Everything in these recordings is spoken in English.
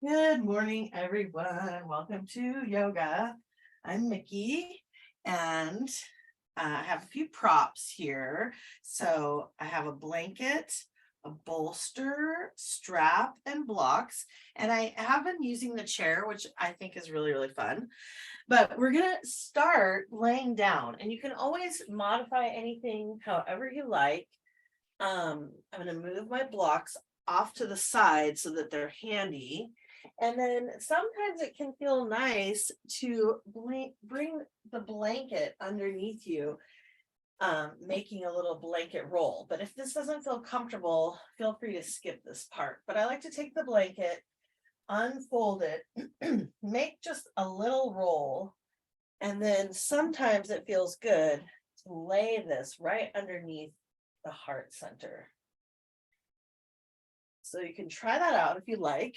Good morning, everyone. Welcome to yoga. I'm Mickey, and I have a few props here. So I have a blanket, a bolster, strap, and blocks. And I have been using the chair, which I think is really, really fun. But we're going to start laying down, and you can always modify anything however you like. I'm going to move my blocks off to the side so that they're handy. And then sometimes it can feel nice to bring the blanket underneath you, making a little blanket roll. But if this doesn't feel comfortable, feel free to skip this part. But I like to take the blanket, unfold it, make just a little roll. And then sometimes it feels good to lay this right underneath the heart center. So you can try that out if you like.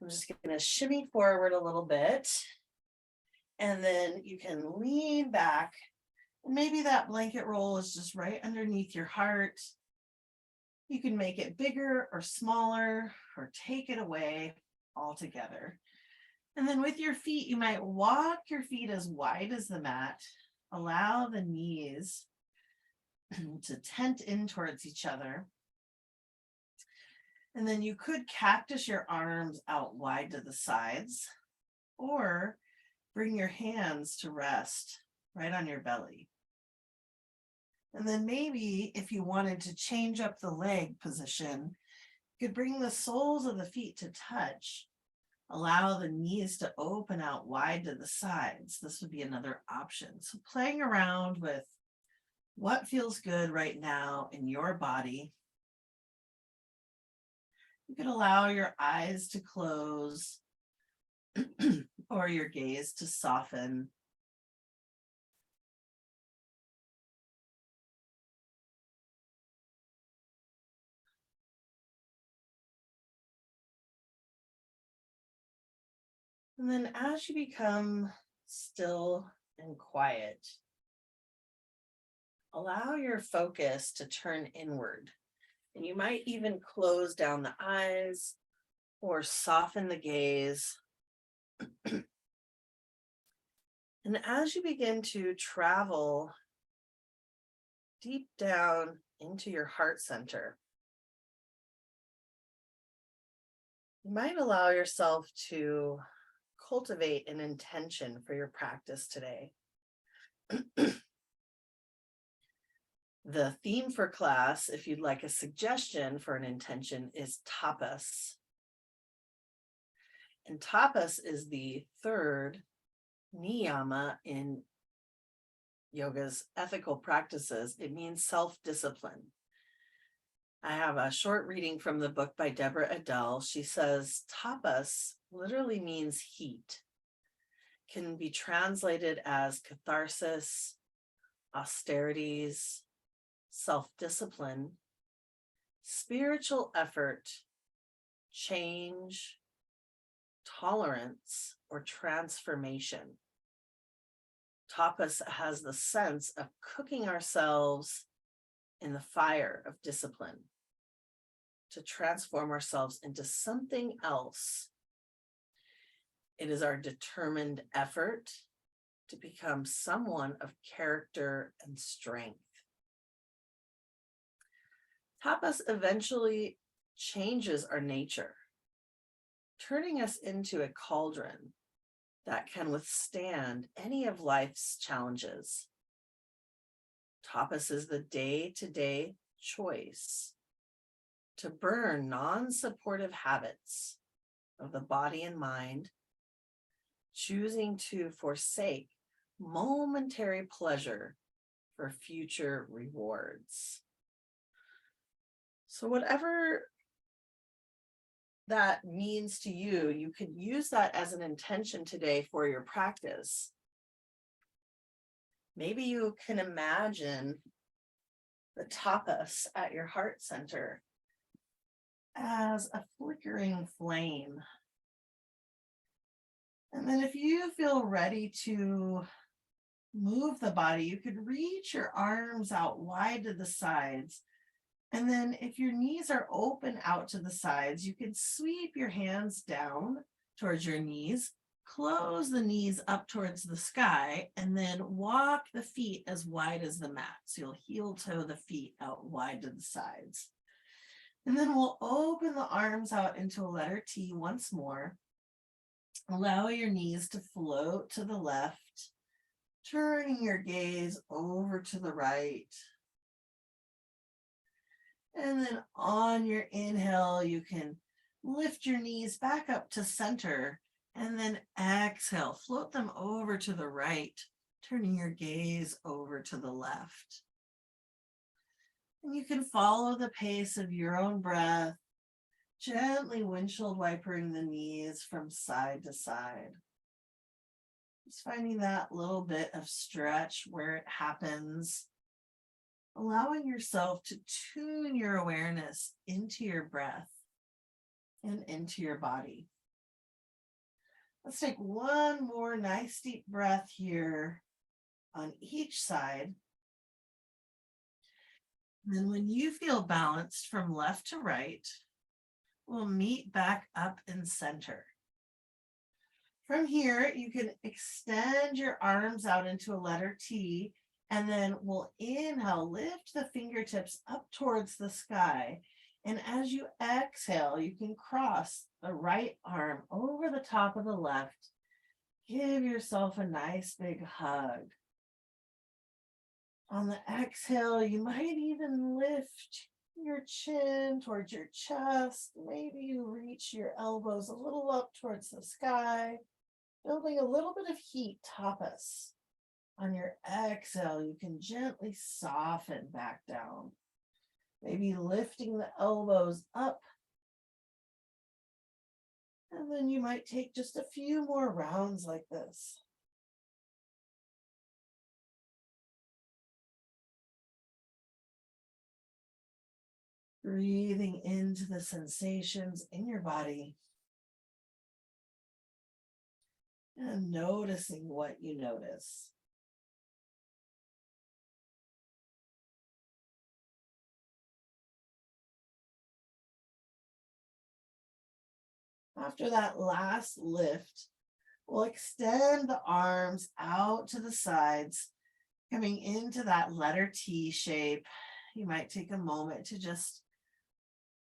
I'm just going to shimmy forward a little bit. And then you can lean back. Maybe that blanket roll is just right underneath your heart. You can make it bigger or smaller or take it away altogether. And then with your feet, you might walk your feet as wide as the mat. Allow the knees to tent in towards each other. And then you could cactus your arms out wide to the sides, or bring your hands to rest right on your belly. And then maybe if you wanted to change up the leg position, you could bring the soles of the feet to touch. Allow the knees to open out wide to the sides. This would be another option. So playing around with what feels good right now in your body. You could allow your eyes to close or your gaze to soften. And then as you become still and quiet, allow your focus to turn inward. And you might even close down the eyes or soften the gaze. And as you begin to travel deep down into your heart center, you might allow yourself to cultivate an intention for your practice today. The theme for class, if you'd like a suggestion for an intention, is tapas. And tapas is the third niyama in yoga's ethical practices. It means self-discipline. I have a short reading from the book by Deborah Adele. She says, tapas literally means heat, can be translated as catharsis, austerities, self-discipline, spiritual effort, change, tolerance, or transformation. Tapas has the sense of cooking ourselves in the fire of discipline to transform ourselves into something else. It is our determined effort to become someone of character and strength. Tapas eventually changes our nature, turning us into a cauldron that can withstand any of life's challenges. Tapas is the day-to-day choice to burn non-supportive habits of the body and mind, choosing to forsake momentary pleasure for future rewards. So whatever that means to you, you could use that as an intention today for your practice. Maybe you can imagine the tapas at your heart center as a flickering flame. And then if you feel ready to move the body, you could reach your arms out wide to the sides. And then if your knees are open out to the sides, you can sweep your hands down towards your knees. Close the knees up towards the sky and then walk the feet as wide as the mat. So you'll heel toe the feet out wide to the sides. And then we'll open the arms out into a letter T once more. Allow your knees to float to the left, turning your gaze over to the right. And then on your inhale, you can lift your knees back up to center and then exhale, float them over to the right, turning your gaze over to the left. And you can follow the pace of your own breath, gently windshield wipering the knees from side to side. Just finding that little bit of stretch where it happens, allowing yourself to tune your awareness into your breath and into your body. Let's take one more nice deep breath here on each side. And then when you feel balanced from left to right, we'll meet back up in center. From here, you can extend your arms out into a letter T, and then we'll inhale, lift the fingertips up towards the sky. And as you exhale, you can cross the right arm over the top of the left. Give yourself a nice big hug. On the exhale, you might even lift your chin towards your chest. Maybe you reach your elbows a little up towards the sky, building a little bit of heat tapas. On your exhale, you can gently soften back down. Maybe lifting the elbows up. And then you might take just a few more rounds like this. Breathing into the sensations in your body and noticing what you notice. After that last lift, we'll extend the arms out to the sides, coming into that letter T shape. You might take a moment to just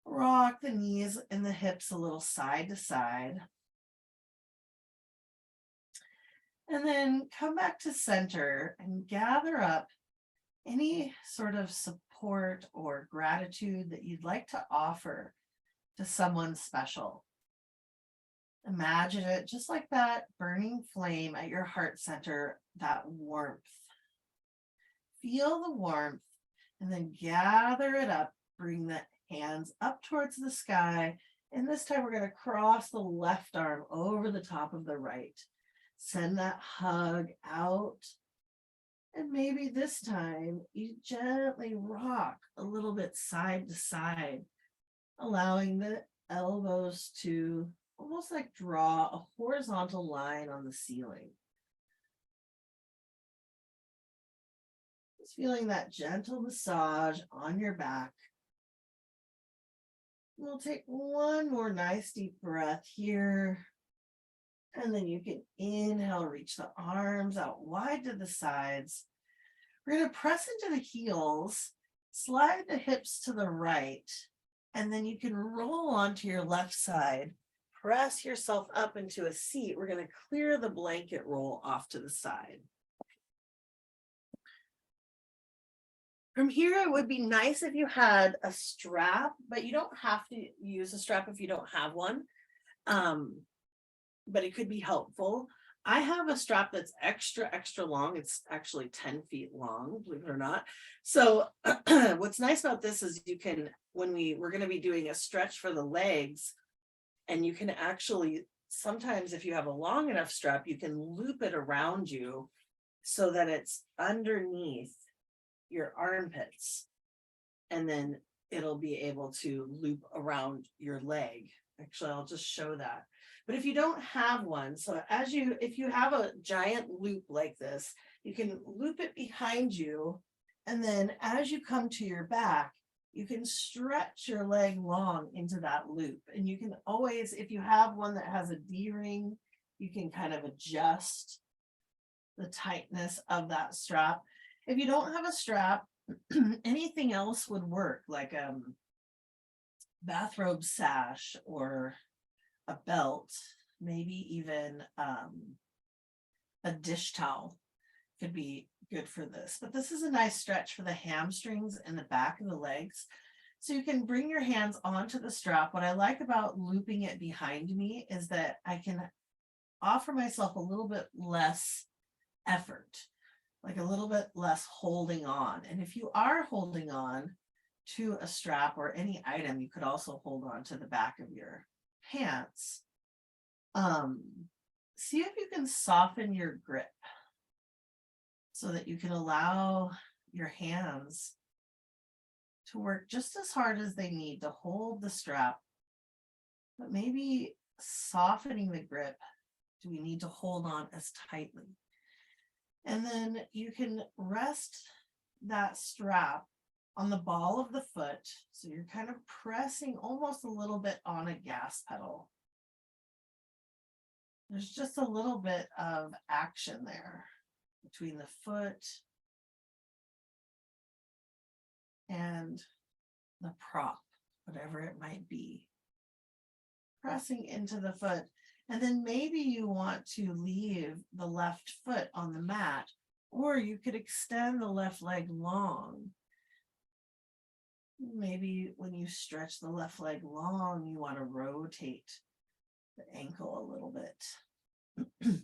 rock the knees and the hips a little side to side. And then come back to center and gather up any sort of support or gratitude that you'd like to offer to someone special. Imagine it just like that burning flame at your heart center, that warmth. Feel the warmth and then gather it up. Bring the hands up towards the sky. And this time we're going to cross the left arm over the top of the right. Send that hug out. And maybe this time you gently rock a little bit side to side, allowing the elbows to almost like draw a horizontal line on the ceiling. Just feeling that gentle massage on your back. We'll take one more nice deep breath here. And then you can inhale, reach the arms out wide to the sides. We're going to press into the heels, slide the hips to the right, and then you can roll onto your left side. Press yourself up into a seat. We're going to clear the blanket roll off to the side. From here, it would be nice if you had a strap, but you don't have to use a strap if you don't have one. But it could be helpful. I have a strap that's extra long. It's actually 10 feet long, believe it or not. So what's nice about this is you can, when we're going to be doing a stretch for the legs, and you can actually, sometimes if you have a long enough strap, you can loop it around you so that it's underneath your armpits. And then it'll be able to loop around your leg. Actually, I'll just show that. But if you don't have one, so if you have a giant loop like this, you can loop it behind you. And then as you come to your back, you can stretch your leg long into that loop. And you can always, if you have one that has a D-ring, you can kind of adjust the tightness of that strap. If you don't have a strap, anything else would work, like a bathrobe sash or a belt, maybe even a dish towel could be good for this. But this is a nice stretch for the hamstrings and the back of the legs. So you can bring your hands onto the strap. What I like about looping it behind me is that I can offer myself a little bit less effort, like a little bit less holding on. And if you are holding on to a strap or any item, you could also hold on to the back of your pants. See if you can soften your grip so that you can allow your hands to work just as hard as they need to hold the strap, but maybe softening the grip. Do we need to hold on as tightly? And then you can rest that strap on the ball of the foot. So you're kind of pressing almost a little bit on a gas pedal. There's just a little bit of action there between the foot and the prop, whatever it might be. Pressing into the foot. And then maybe you want to leave the left foot on the mat, or you could extend the left leg long. Maybe when you stretch the left leg long, you want to rotate the ankle a little bit.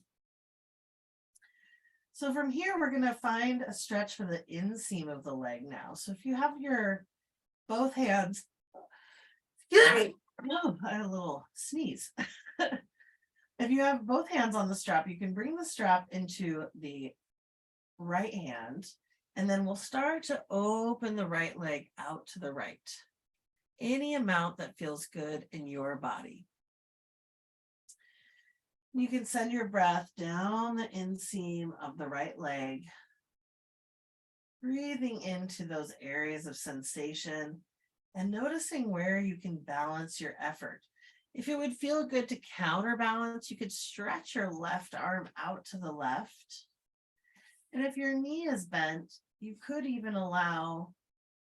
So from here, we're going to find a stretch for the inseam of the leg now. So if you have your both hands, excuse me, oh, I had a little sneeze. If you have both hands on the strap, you can bring the strap into the right hand, and then we'll start to open the right leg out to the right. Any amount that feels good in your body. You can send your breath down the inseam of the right leg, breathing into those areas of sensation and noticing where you can balance your effort. If it would feel good to counterbalance, you could stretch your left arm out to the left. And if your knee is bent, you could even allow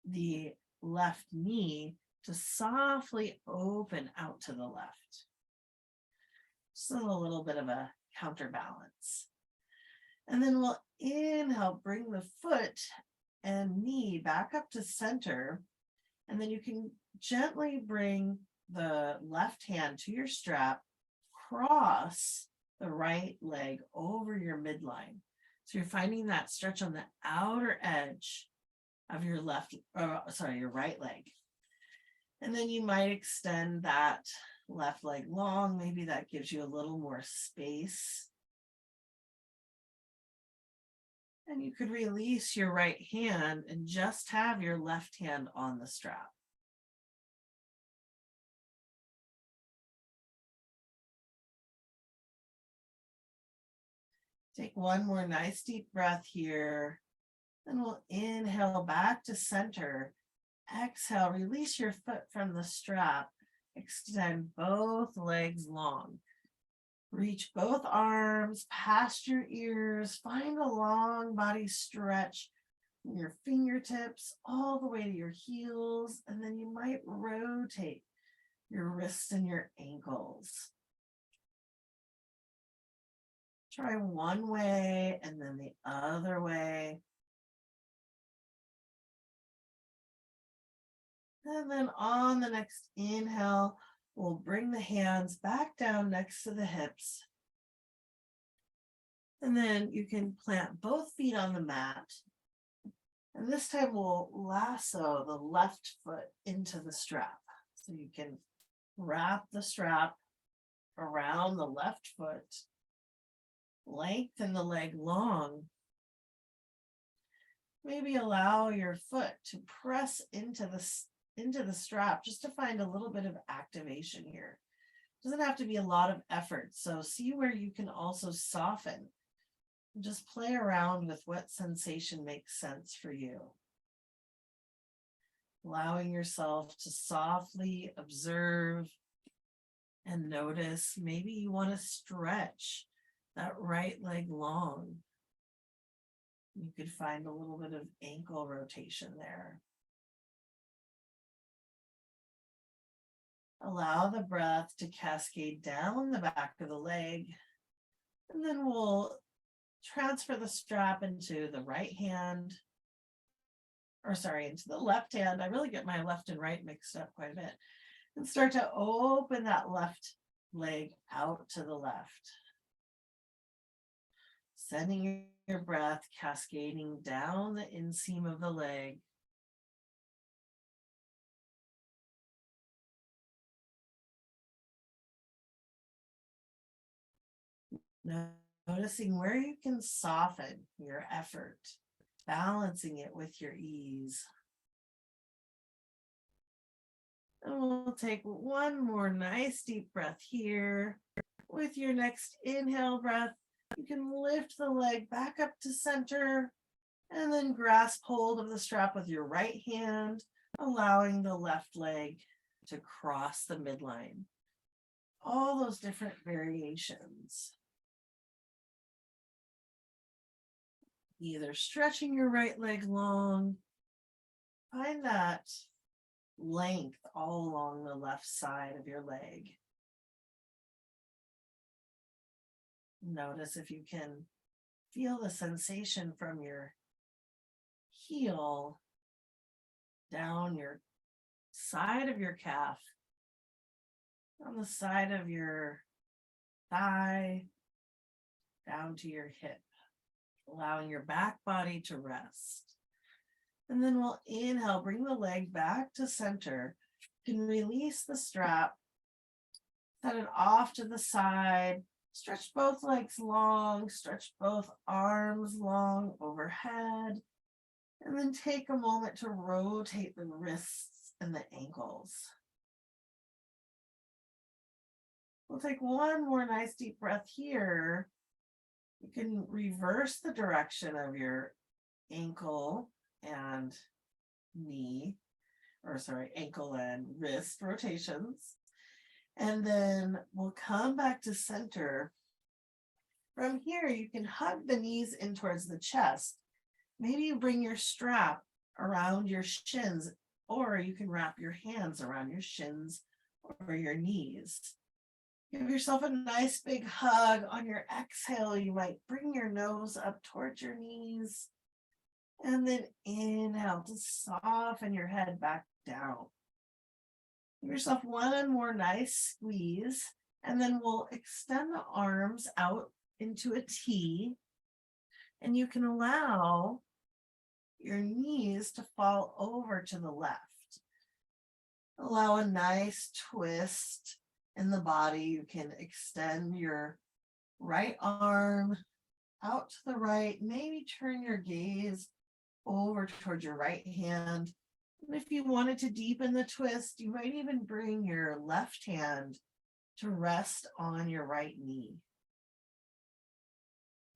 the left knee to softly open out to the left. Just a little bit of a counterbalance. And then we'll inhale, bring the foot and knee back up to center. And then you can gently bring the left hand to your strap, cross the right leg over your midline. So you're finding that stretch on the outer edge of your your right leg. And then you might extend that left leg long. Maybe that gives you a little more space. And you could release your right hand and just have your left hand on the strap. Take one more nice deep breath here. Then we'll inhale back to center. Exhale, release your foot from the strap. Extend both legs long. Reach both arms past your ears. Find a long body stretch from your fingertips all the way to your heels. And then you might rotate your wrists and your ankles. Try one way and then the other way. And then on the next inhale, we'll bring the hands back down next to the hips. And then you can plant both feet on the mat. And this time we'll lasso the left foot into the strap. So you can wrap the strap around the left foot. Lengthen the leg long. Maybe allow your foot to press into the strap just to find a little bit of activation here. Doesn't have to be a lot of effort. So see where you can also soften. Just play around with what sensation makes sense for you. allowing yourself to softly observe and notice. Maybe you want to stretch that right leg long. You could find a little bit of ankle rotation there. Allow the breath to cascade down the back of the leg, and then we'll transfer the strap into the right hand, or sorry, into the left hand. I really get my left and right mixed up quite a bit. And start to open that left leg out to the left. Sending your breath cascading down the inseam of the leg. Noticing where you can soften your effort, balancing it with your ease. And we'll take one more nice deep breath here. With your next inhale breath, you can lift the leg back up to center and then grasp hold of the strap with your right hand, allowing the left leg to cross the midline. All those different variations. Either stretching your right leg long, find that length all along the left side of your leg. Notice if you can feel the sensation from your heel down your side of your calf, on the side of your thigh, down to your hip, allowing your back body to rest. And then we'll inhale, bring the leg back to center. You can release the strap, set it off to the side, stretch both legs long, stretch both arms long overhead, and then take a moment to rotate the wrists and the ankles. We'll take one more nice deep breath here. You can reverse the direction of your ankle and ankle and wrist rotations. And then we'll come back to center. From here, you can hug the knees in towards the chest. Maybe you bring your strap around your shins, or you can wrap your hands around your shins or your knees. Give yourself a nice big hug. On your exhale, you might bring your nose up towards your knees. And then inhale to soften your head back down. Give yourself one more nice squeeze. And then we'll extend the arms out into a T. And you can allow your knees to fall over to the left. Allow a nice twist in the body. You can extend your right arm out to the right. Maybe turn your gaze over towards your right hand. And if you wanted to deepen the twist, you might even bring your left hand to rest on your right knee.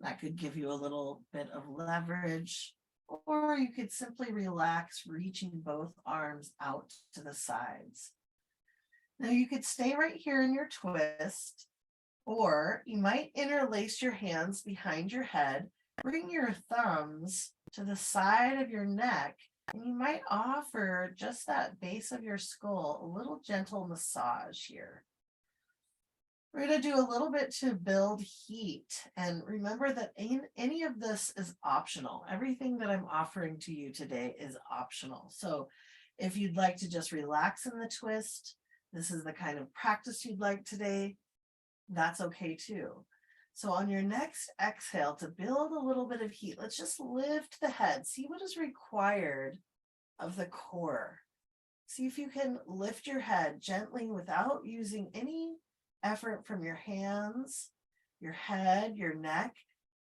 That could give you a little bit of leverage, or you could simply relax, reaching both arms out to the sides. Now you could stay right here in your twist, or you might interlace your hands behind your head, bring your thumbs to the side of your neck, and you might offer just that base of your skull a little gentle massage here. We're going to do a little bit to build heat, and remember that any of this is optional. Everything that I'm offering to you today is optional. So if you'd like to just relax in the twist, this is the kind of practice you'd like today, that's okay too. So on your next exhale, to build a little bit of heat, let's just lift the head. See what is required of the core. See if you can lift your head gently without using any effort from your hands, your head, your neck.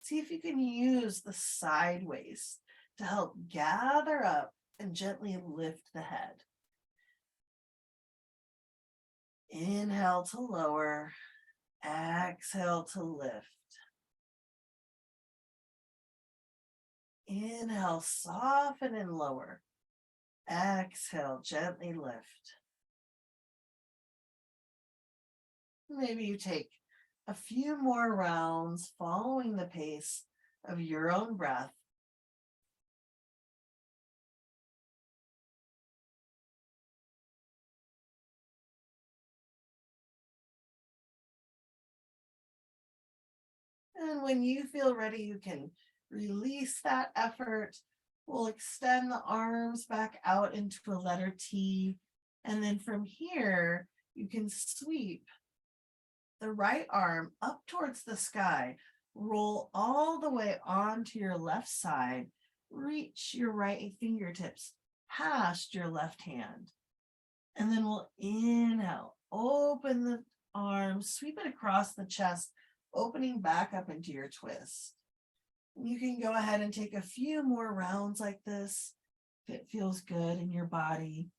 See if you can use the sideways to help gather up and gently lift the head. Inhale to lower, exhale to lift. Inhale, soften and lower. exhale, gently lift. Maybe you take a few more rounds following the pace of your own breath. And when you feel ready, you can release that effort. We'll extend the arms back out into a letter T. And then from here, you can sweep the right arm up towards the sky, roll all the way onto your left side, reach your right fingertips past your left hand. And then we'll inhale, open the arms, sweep it across the chest, opening back up into your twist. You can go ahead and take a few more rounds like this if it feels good in your body,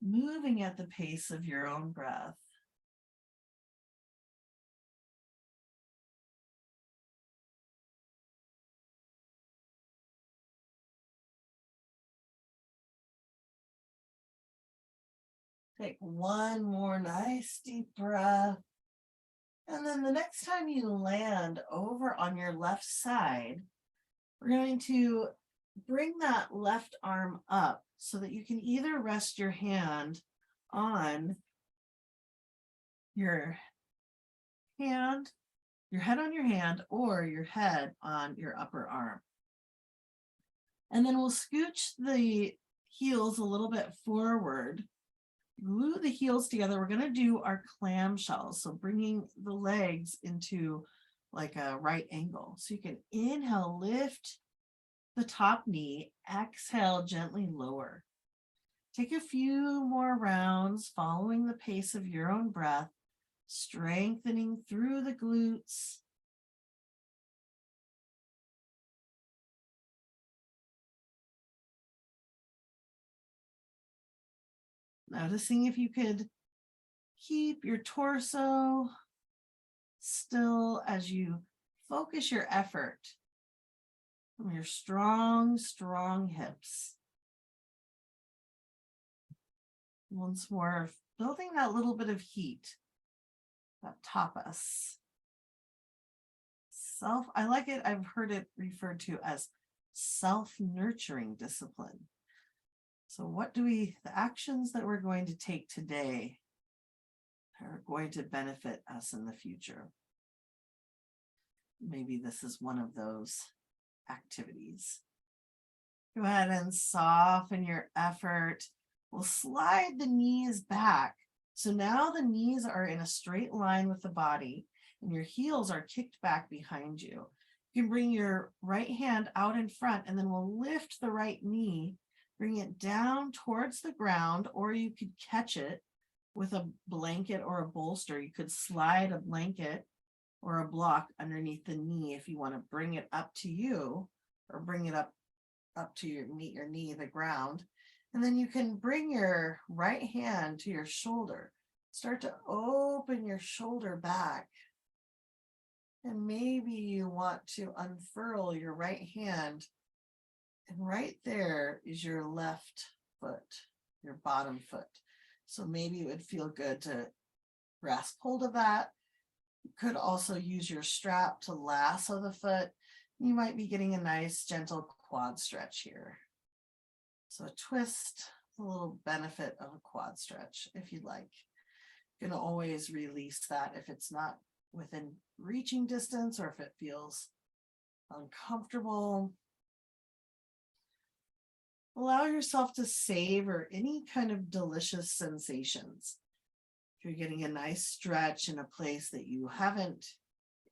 moving at the pace of your own breath. Take one more nice deep breath. And then the next time you land over on your left side, we're going to bring that left arm up so that you can either rest your hand on your hand, your head on your hand, or your head on your upper arm. And then we'll scooch the heels a little bit forward, glue the heels together. We're going to do our clamshells. So bringing the legs into like a right angle. So you can inhale, lift the top knee, exhale, gently lower. Take a few more rounds following the pace of your own breath, strengthening through the glutes. Noticing if you could keep your torso still as you focus your effort from your strong, strong hips. Once more, building that little bit of heat, that tapas. I like it, I've heard it referred to as self-nurturing discipline. So the actions that we're going to take today are going to benefit us in the future. Maybe this is one of those activities. Go ahead and soften your effort. We'll slide the knees back. So now the knees are in a straight line with the body and your heels are kicked back behind you. You can bring your right hand out in front and then we'll lift the right knee, bring it down towards the ground, or you could catch it with a blanket or a bolster. You could slide a blanket or a block underneath the knee if you want to bring it up to you, or bring it up to your knee, the ground. And then you can bring your right hand to your shoulder. Start to open your shoulder back. And maybe you want to unfurl your right hand. And right there is your left foot, your bottom foot. So maybe it would feel good to grasp hold of that. You could also use your strap to lasso the foot. You might be getting a nice gentle quad stretch here. So a twist, a little benefit of a quad stretch if you'd like. You can always release that if it's not within reaching distance or if it feels uncomfortable. Allow yourself to savor any kind of delicious sensations. If you're getting a nice stretch in a place that you haven't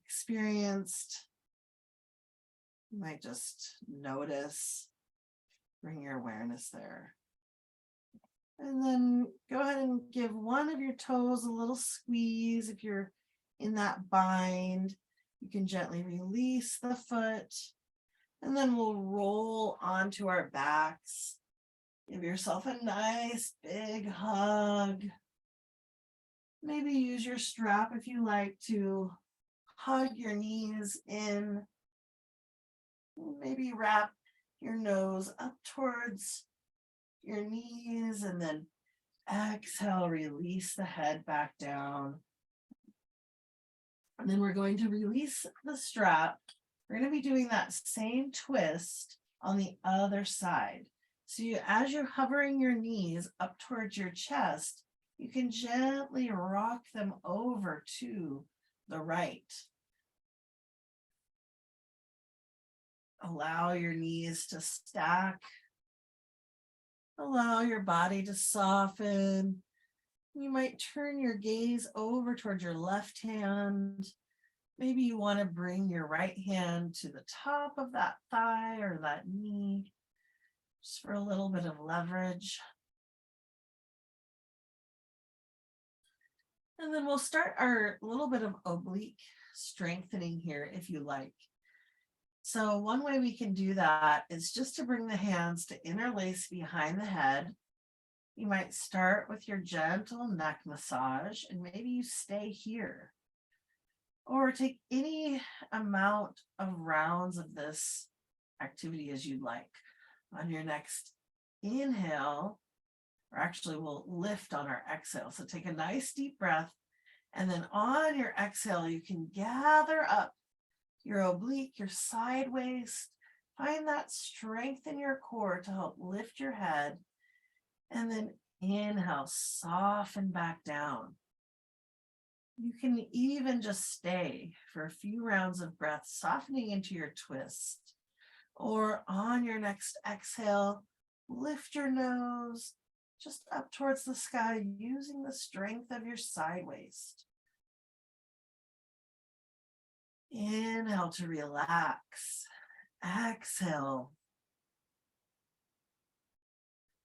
experienced, you might just notice, bring your awareness there. And then go ahead and give one of your toes a little squeeze. If you're in that bind, you can gently release the foot. And then we'll roll onto our backs. Give yourself a nice big hug. Maybe use your strap if you like to hug your knees in. Maybe wrap your nose up towards your knees, and then exhale, release the head back down. And then we're going to release the strap. We're going to be doing that same twist on the other side. So as you're hovering your knees up towards your chest, you can gently rock them over to the right. Allow your knees to stack. Allow your body to soften. You might turn your gaze over towards your left hand. Maybe you want to bring your right hand to the top of that thigh or that knee, just for a little bit of leverage. And then we'll start our little bit of oblique strengthening here if you like. So one way we can do that is just to bring the hands to interlace behind the head. You might start with your gentle neck massage, and maybe you stay here. Or take any amount of rounds of this activity as you'd like. On your next inhale, or actually we'll lift on our exhale. So take a nice deep breath, and then on your exhale, you can gather up your oblique, your side waist. Find that strength in your core to help lift your head. And then inhale, soften back down. You can even just stay for a few rounds of breath, softening into your twist. Or on your next exhale, lift your nose just up towards the sky using the strength of your side waist. Inhale to relax. Exhale.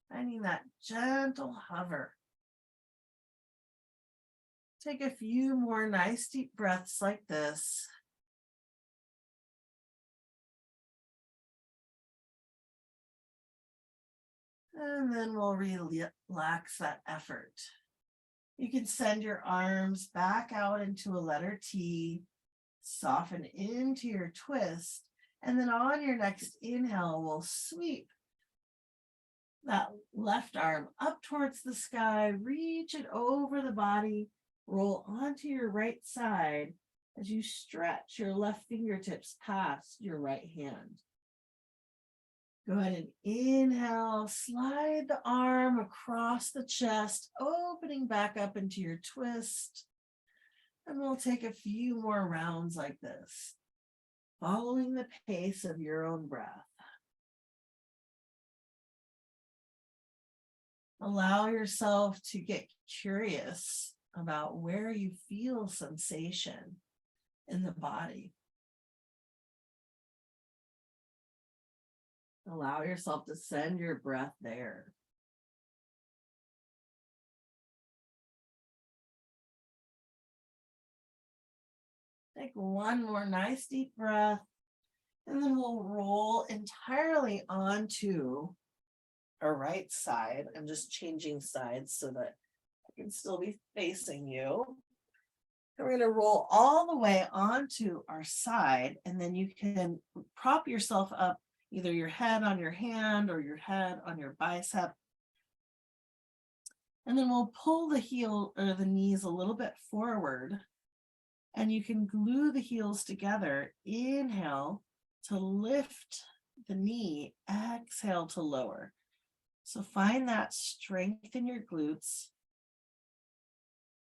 Finding that gentle hover. Take a few more nice deep breaths like this. And then we'll relax that effort. You can send your arms back out into a letter T, soften into your twist, and then on your next inhale, we'll sweep that left arm up towards the sky, reach it over the body, roll onto your right side as you stretch your left fingertips past your right hand. Go ahead and inhale, slide the arm across the chest, opening back up into your twist. And we'll take a few more rounds like this, following the pace of your own breath. Allow yourself to get curious about where you feel sensation in the body. Allow yourself to send your breath there. Take one more nice deep breath, and then we'll roll entirely onto our right side. I'm just changing sides so that I can still be facing you. And we're going to roll all the way onto our side, and then you can prop yourself up, either your head on your hand or your head on your bicep. And then we'll pull the heel or the knees a little bit forward, and you can glue the heels together. Inhale to lift the knee, exhale to lower. So find that strength in your glutes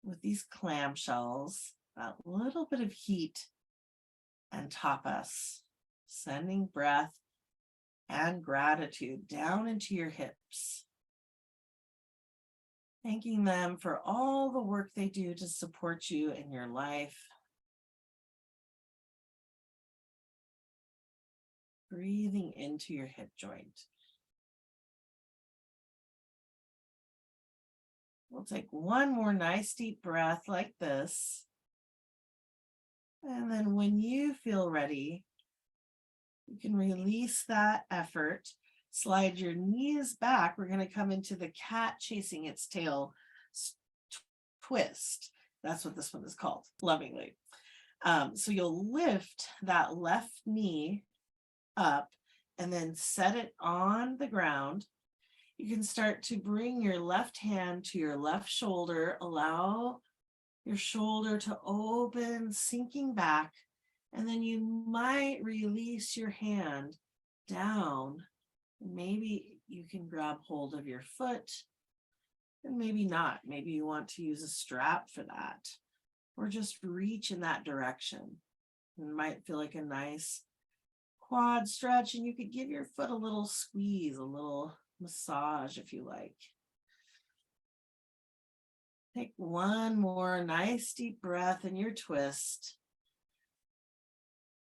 with these clamshells, that little bit of heat and tapas, sending breath and gratitude down into your hips. Thanking them for all the work they do to support you in your life. Breathing into your hip joint. We'll take one more nice deep breath like this. And then when you feel ready, you can release that effort. Slide your knees back. We're going to come into the cat chasing its tail twist. That's what this one is called, lovingly. So you'll lift that left knee up and then set it on the ground. You can start to bring your left hand to your left shoulder. Allow your shoulder to open, sinking back. And then you might release your hand down. Maybe you can grab hold of your foot, and maybe not. Maybe you want to use a strap for that, or just reach in that direction. It might feel like a nice quad stretch, and you could give your foot a little squeeze, a little massage if you like. Take one more nice deep breath in your twist,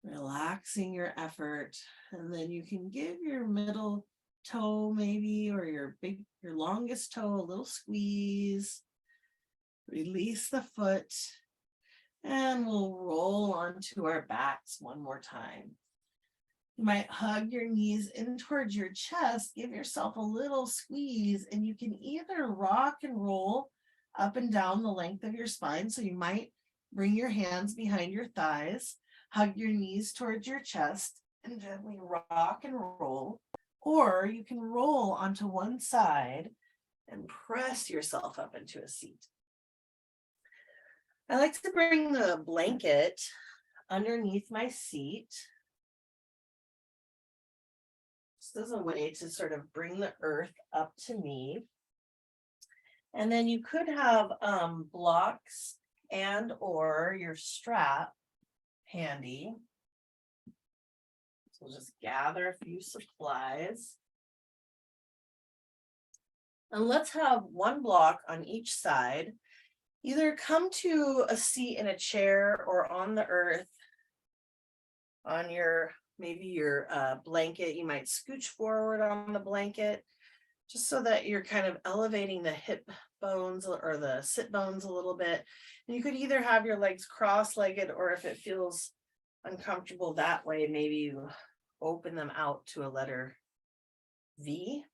relaxing your effort, and then you can give your middle toe maybe, or your longest toe a little squeeze. Release the foot, and we'll roll onto our backs one more time. You might hug your knees in towards your chest, give yourself a little squeeze, and you can either rock and roll up and down the length of your spine. So you might bring your hands behind your thighs, hug your knees towards your chest, and gently rock and roll. Or you can roll onto one side and press yourself up into a seat. I like to bring the blanket underneath my seat. This is a way to sort of bring the earth up to me. And then you could have blocks and or your strap handy. So we'll just gather a few supplies. And let's have one block on each side. Either come to a seat in a chair or on the earth on your maybe your blanket. You might scooch forward on the blanket just so that you're kind of elevating the hip bones or the sit bones a little bit. And you could either have your legs cross-legged, or if it feels uncomfortable that way, maybe you open them out to a letter V.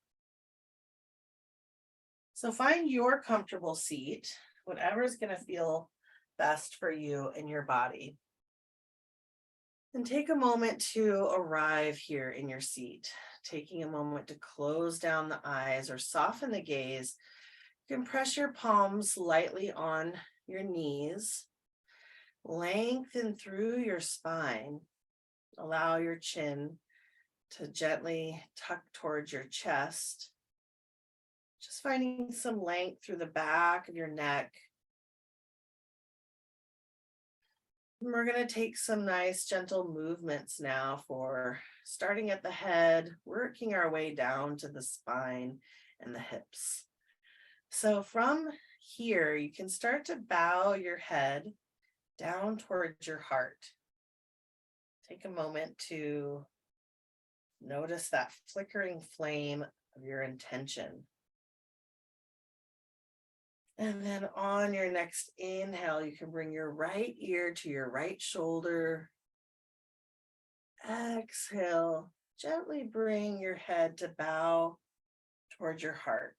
So find your comfortable seat, whatever is going to feel best for you and your body. And take a moment to arrive here in your seat, taking a moment to close down the eyes or soften the gaze. You can press your palms lightly on your knees, lengthen through your spine, allow your chin to gently tuck towards your chest, just finding some length through the back of your neck. We're going to take some nice gentle movements now for starting at the head, working our way down to the spine and the hips. So from here, you can start to bow your head down towards your heart. Take a moment to notice that flickering flame of your intention. And then on your next inhale, you can bring your right ear to your right shoulder. Exhale, gently bring your head to bow towards your heart.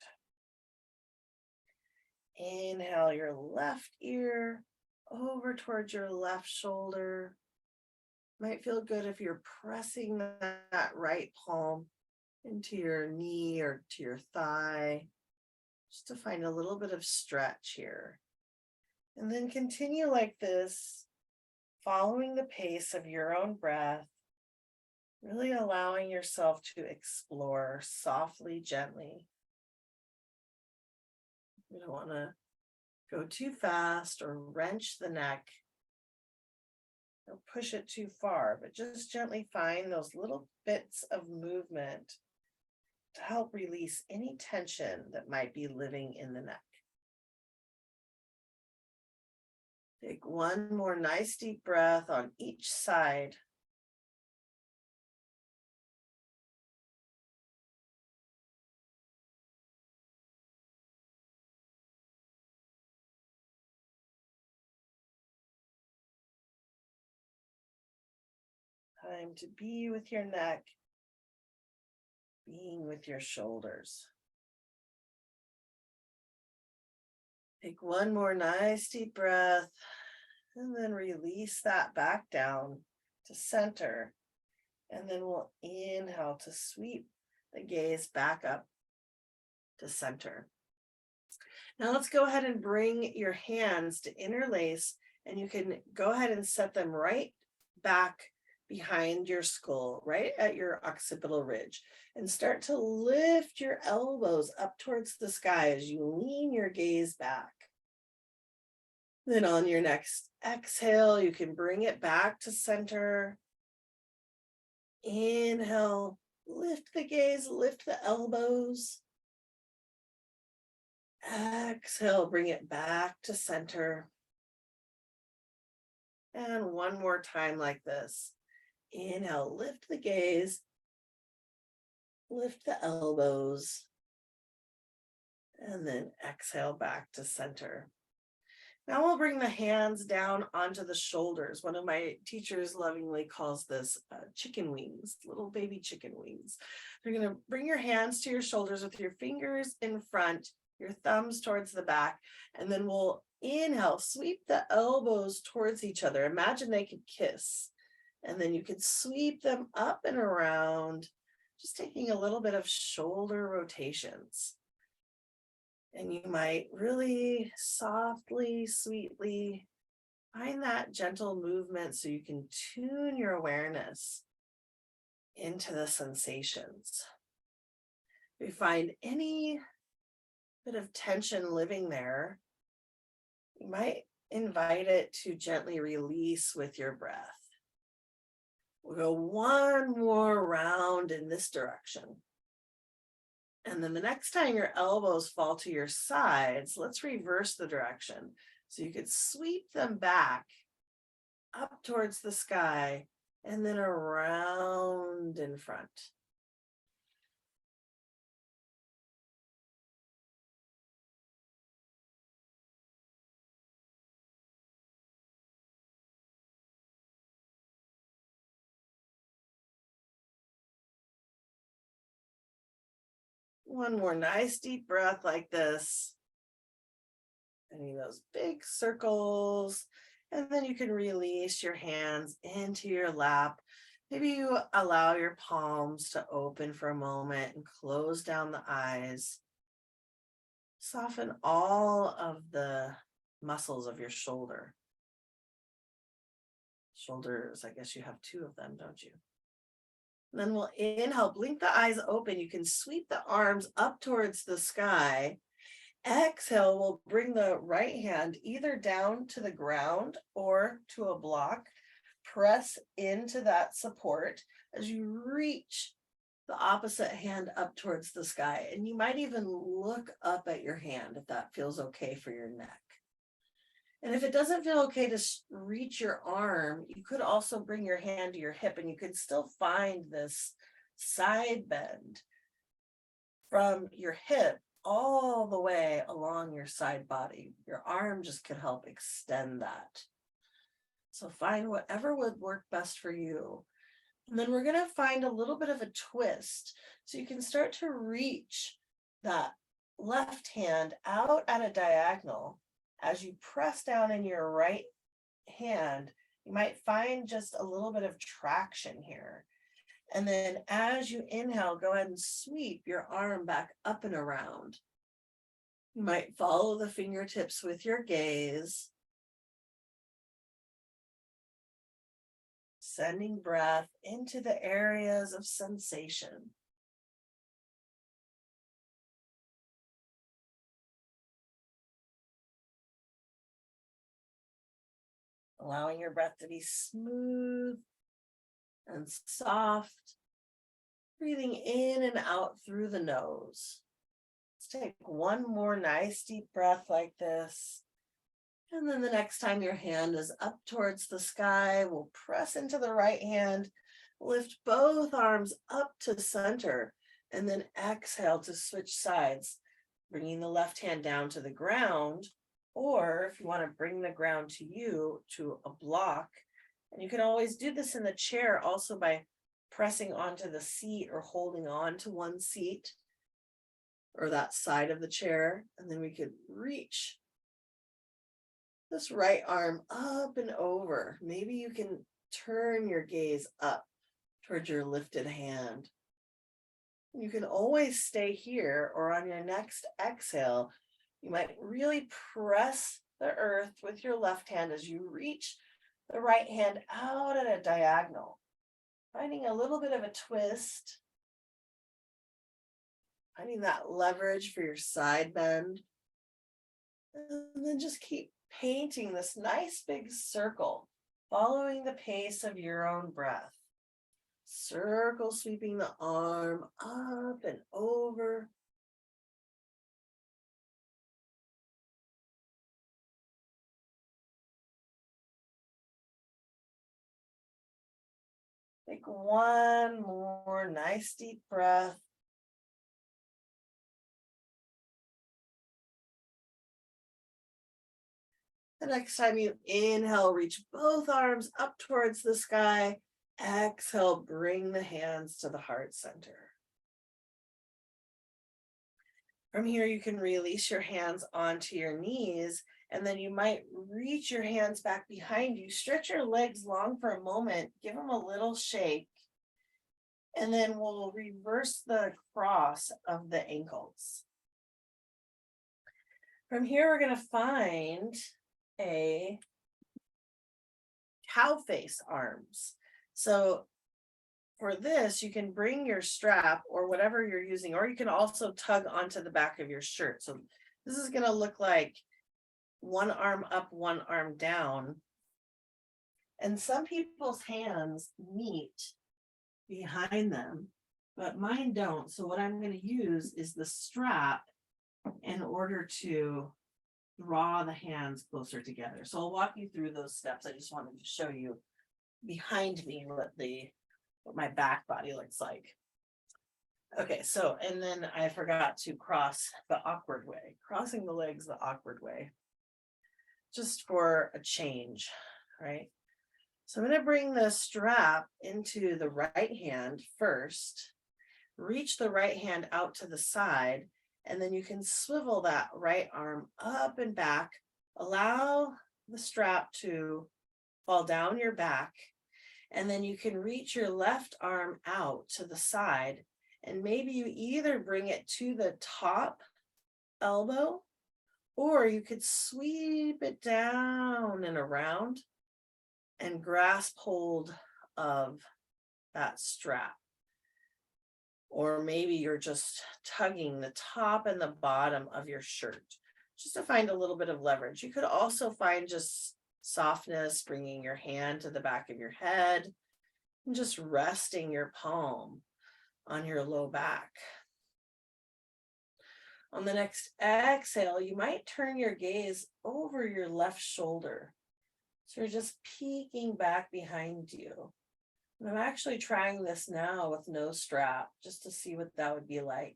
Inhale your left ear over towards your left shoulder. Might feel good if you're pressing that right palm into your knee or to your thigh, just to find a little bit of stretch here. And then continue like this, following the pace of your own breath, really allowing yourself to explore softly, gently. You don't want to go too fast or wrench the neck or push it too far, but just gently find those little bits of movement to help release any tension that might be living in the neck. Take one more nice deep breath on each side. Time to be with your neck, being with your shoulders. Take one more nice deep breath and then release that back down to center. And then we'll inhale to sweep the gaze back up to center. Now let's go ahead and bring your hands to interlace, and you can go ahead and set them right back behind your skull, right at your occipital ridge, and start to lift your elbows up towards the sky as you lean your gaze back. Then on your next exhale, you can bring it back to center. Inhale, lift the gaze, lift the elbows. Exhale, bring it back to center. And one more time like this. Inhale, lift the gaze, lift the elbows, and then exhale back to center. Now we'll bring the hands down onto the shoulders. One of my teachers lovingly calls this chicken wings, little baby chicken wings. You're going to bring your hands to your shoulders with your fingers in front, your thumbs towards the back, and then we'll inhale, sweep the elbows towards each other. Imagine they could kiss, and then you could sweep them up and around, just taking a little bit of shoulder rotations. And you might really softly, sweetly find that gentle movement so you can tune your awareness into the sensations. If you find any bit of tension living there, you might invite it to gently release with your breath. We'll go one more round in this direction. And then the next time your elbows fall to your sides, let's reverse the direction. So you could sweep them back up towards the sky and then around in front. One more nice deep breath like this. Any those big circles. And then you can release your hands into your lap. Maybe you allow your palms to open for a moment and close down the eyes. Soften all of the muscles of your shoulder. Shoulders, I guess you have two of them, don't you? And then we'll inhale, blink the eyes open. You can sweep the arms up towards the sky. Exhale, we'll bring the right hand either down to the ground or to a block. Press into that support as you reach the opposite hand up towards the sky. And you might even look up at your hand if that feels okay for your neck. And if it doesn't feel okay to reach your arm, you could also bring your hand to your hip and you could still find this side bend from your hip all the way along your side body. Your arm just could help extend that. So find whatever would work best for you. And then we're going to find a little bit of a twist. So you can start to reach that left hand out at a diagonal. As you press down in your right hand, you might find just a little bit of traction here. And then as you inhale, go ahead and sweep your arm back up and around. You might follow the fingertips with your gaze. Sending breath into the areas of sensation. Allowing your breath to be smooth and soft. Breathing in and out through the nose. Let's take one more nice deep breath like this. And then the next time your hand is up towards the sky, we'll press into the right hand, lift both arms up to center, and then exhale to switch sides, bringing the left hand down to the ground. Or if you want to bring the ground to you, to a block, and you can always do this in the chair also by pressing onto the seat or holding on to one seat or that side of the chair. And then we could reach this right arm up and over. Maybe you can turn your gaze up towards your lifted hand. You can always stay here, or on your next exhale, you might really press the earth with your left hand as you reach the right hand out at a diagonal, finding a little bit of a twist, finding that leverage for your side bend. And then just keep painting this nice big circle, following the pace of your own breath. Circle sweeping the arm up and over. Take one more nice deep breath. The next time you inhale, reach both arms up towards the sky. Exhale, bring the hands to the heart center. From here, you can release your hands onto your knees, and then you might reach your hands back behind you. Stretch your legs long for a moment, give them a little shake, and then we'll reverse the cross of the ankles. From here, we're going to find a cow face arms. So for this, you can bring your strap or whatever you're using, or you can also tug onto the back of your shirt. So this is going to look like one arm up, one arm down. And some people's hands meet behind them, but mine don't. So what I'm going to use is the strap in order to draw the hands closer together. So I'll walk you through those steps. I just wanted to show you behind me what my back body looks like. Okay, so, and then I forgot to cross the awkward way, crossing the legs the awkward way, just for a change, right? So I'm going to bring the strap into the right hand first, reach the right hand out to the side, and then you can swivel that right arm up and back, allow the strap to fall down your back, and then you can reach your left arm out to the side, and maybe you either bring it to the top elbow, or you could sweep it down and around and grasp hold of that strap. Or maybe you're just tugging the top and the bottom of your shirt just to find a little bit of leverage. You could also find just softness, bringing your hand to the back of your head and just resting your palm on your low back. On the next exhale, you might turn your gaze over your left shoulder. So you're just peeking back behind you. And I'm actually trying this now with no strap just to see what that would be like.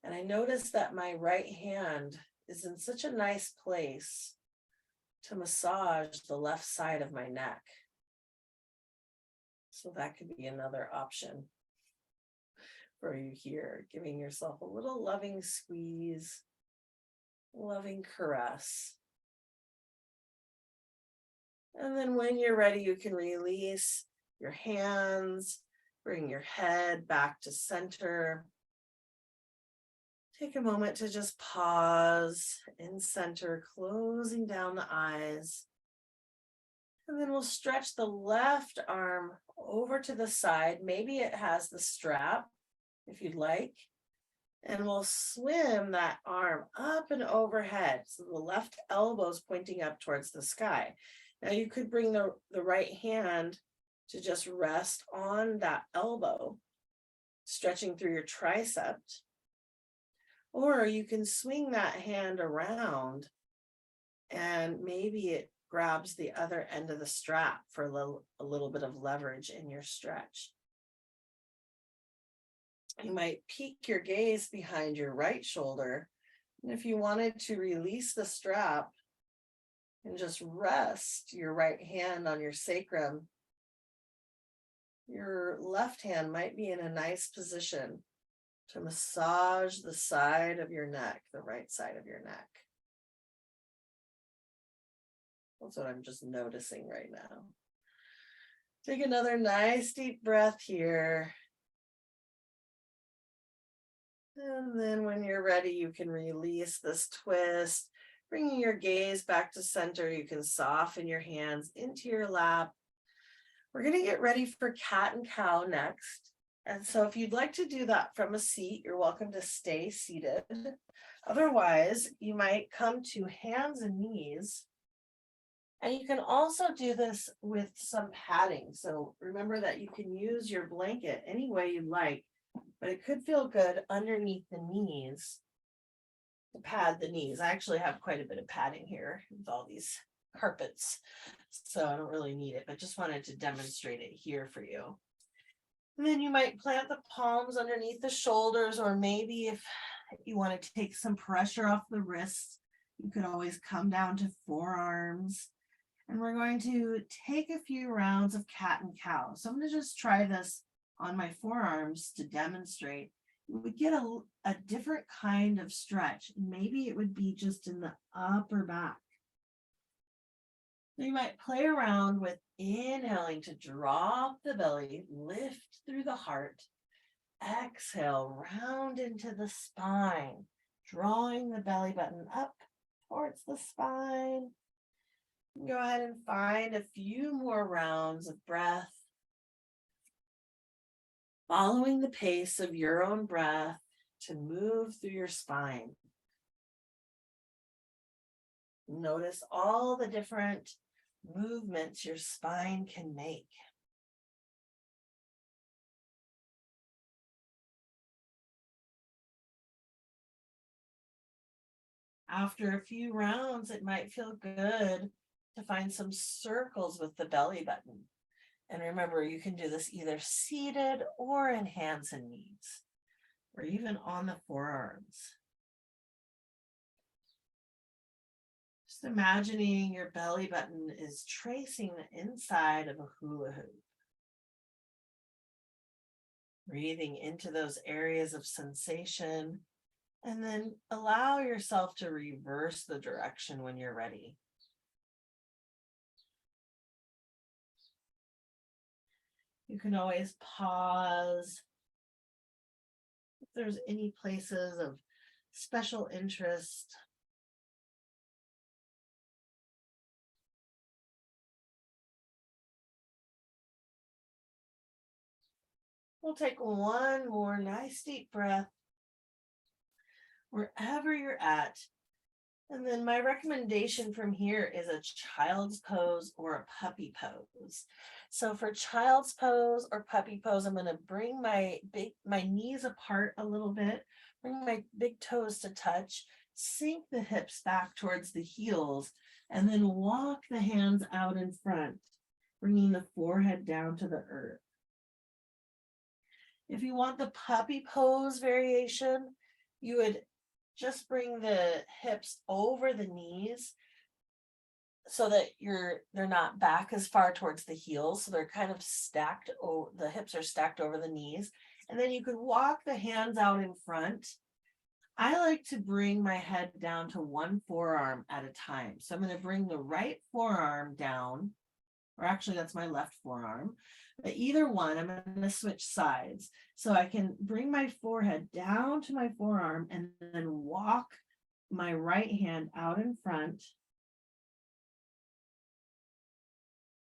And I noticed that my right hand is in such a nice place to massage the left side of my neck. So that could be another option for you here, giving yourself a little loving squeeze, loving caress. And then when you're ready, you can release your hands, bring your head back to center. Take a moment to just pause in center, closing down the eyes. And then we'll stretch the left arm over to the side. Maybe it has the strap, if you'd like. And we'll swim that arm up and overhead. So the left elbow is pointing up towards the sky. Now you could bring the right hand to just rest on that elbow, stretching through your tricep. Or you can swing that hand around and maybe it grabs the other end of the strap for a little bit of leverage in your stretch. You might peek your gaze behind your right shoulder. And if you wanted to release the strap and just rest your right hand on your sacrum, your left hand might be in a nice position to massage the side of your neck, the right side of your neck. That's what I'm just noticing right now. Take another nice deep breath here. And then when you're ready, you can release this twist, bringing your gaze back to center. You can soften your hands into your lap. We're going to get ready for cat and cow next. And so if you'd like to do that from a seat, you're welcome to stay seated. Otherwise, you might come to hands and knees. And you can also do this with some padding. So remember that you can use your blanket any way you like, but it could feel good underneath the knees to pad the knees. I actually have quite a bit of padding here with all these carpets, so I don't really need it, but just wanted to demonstrate it here for you. And then you might plant the palms underneath the shoulders, or maybe if you want to take some pressure off the wrists, you could always come down to forearms. And we're going to take a few rounds of cat and cow. So I'm going to just try this on my forearms to demonstrate. You would get a different kind of stretch. Maybe it would be just in the upper back. So you might play around with inhaling to drop the belly, lift through the heart. Exhale, round into the spine, drawing the belly button up towards the spine. Go ahead and find a few more rounds of breath, following the pace of your own breath to move through your spine. Notice all the different movements your spine can make. After a few rounds, it might feel good to find some circles with the belly button. And remember, you can do this either seated or in hands and knees, or even on the forearms. Just imagining your belly button is tracing the inside of a hula hoop. Breathing into those areas of sensation, and then allow yourself to reverse the direction when you're ready. You can always pause if there's any places of special interest. We'll take one more nice deep breath wherever you're at. And then my recommendation from here is a child's pose or a puppy pose. So for child's pose or puppy pose, I'm going to bring my knees apart a little bit, bring my big toes to touch, sink the hips back towards the heels, and then walk the hands out in front, bringing the forehead down to the earth. If you want the puppy pose variation, you would just bring the hips over the knees so that they're not back as far towards the heels. So they're kind of stacked. The hips are stacked over the knees. And then you could walk the hands out in front. I like to bring my head down to one forearm at a time. So I'm going to bring the right forearm down, or actually that's my left forearm. But either one, I'm going to switch sides. So I can bring my forehead down to my forearm and then walk my right hand out in front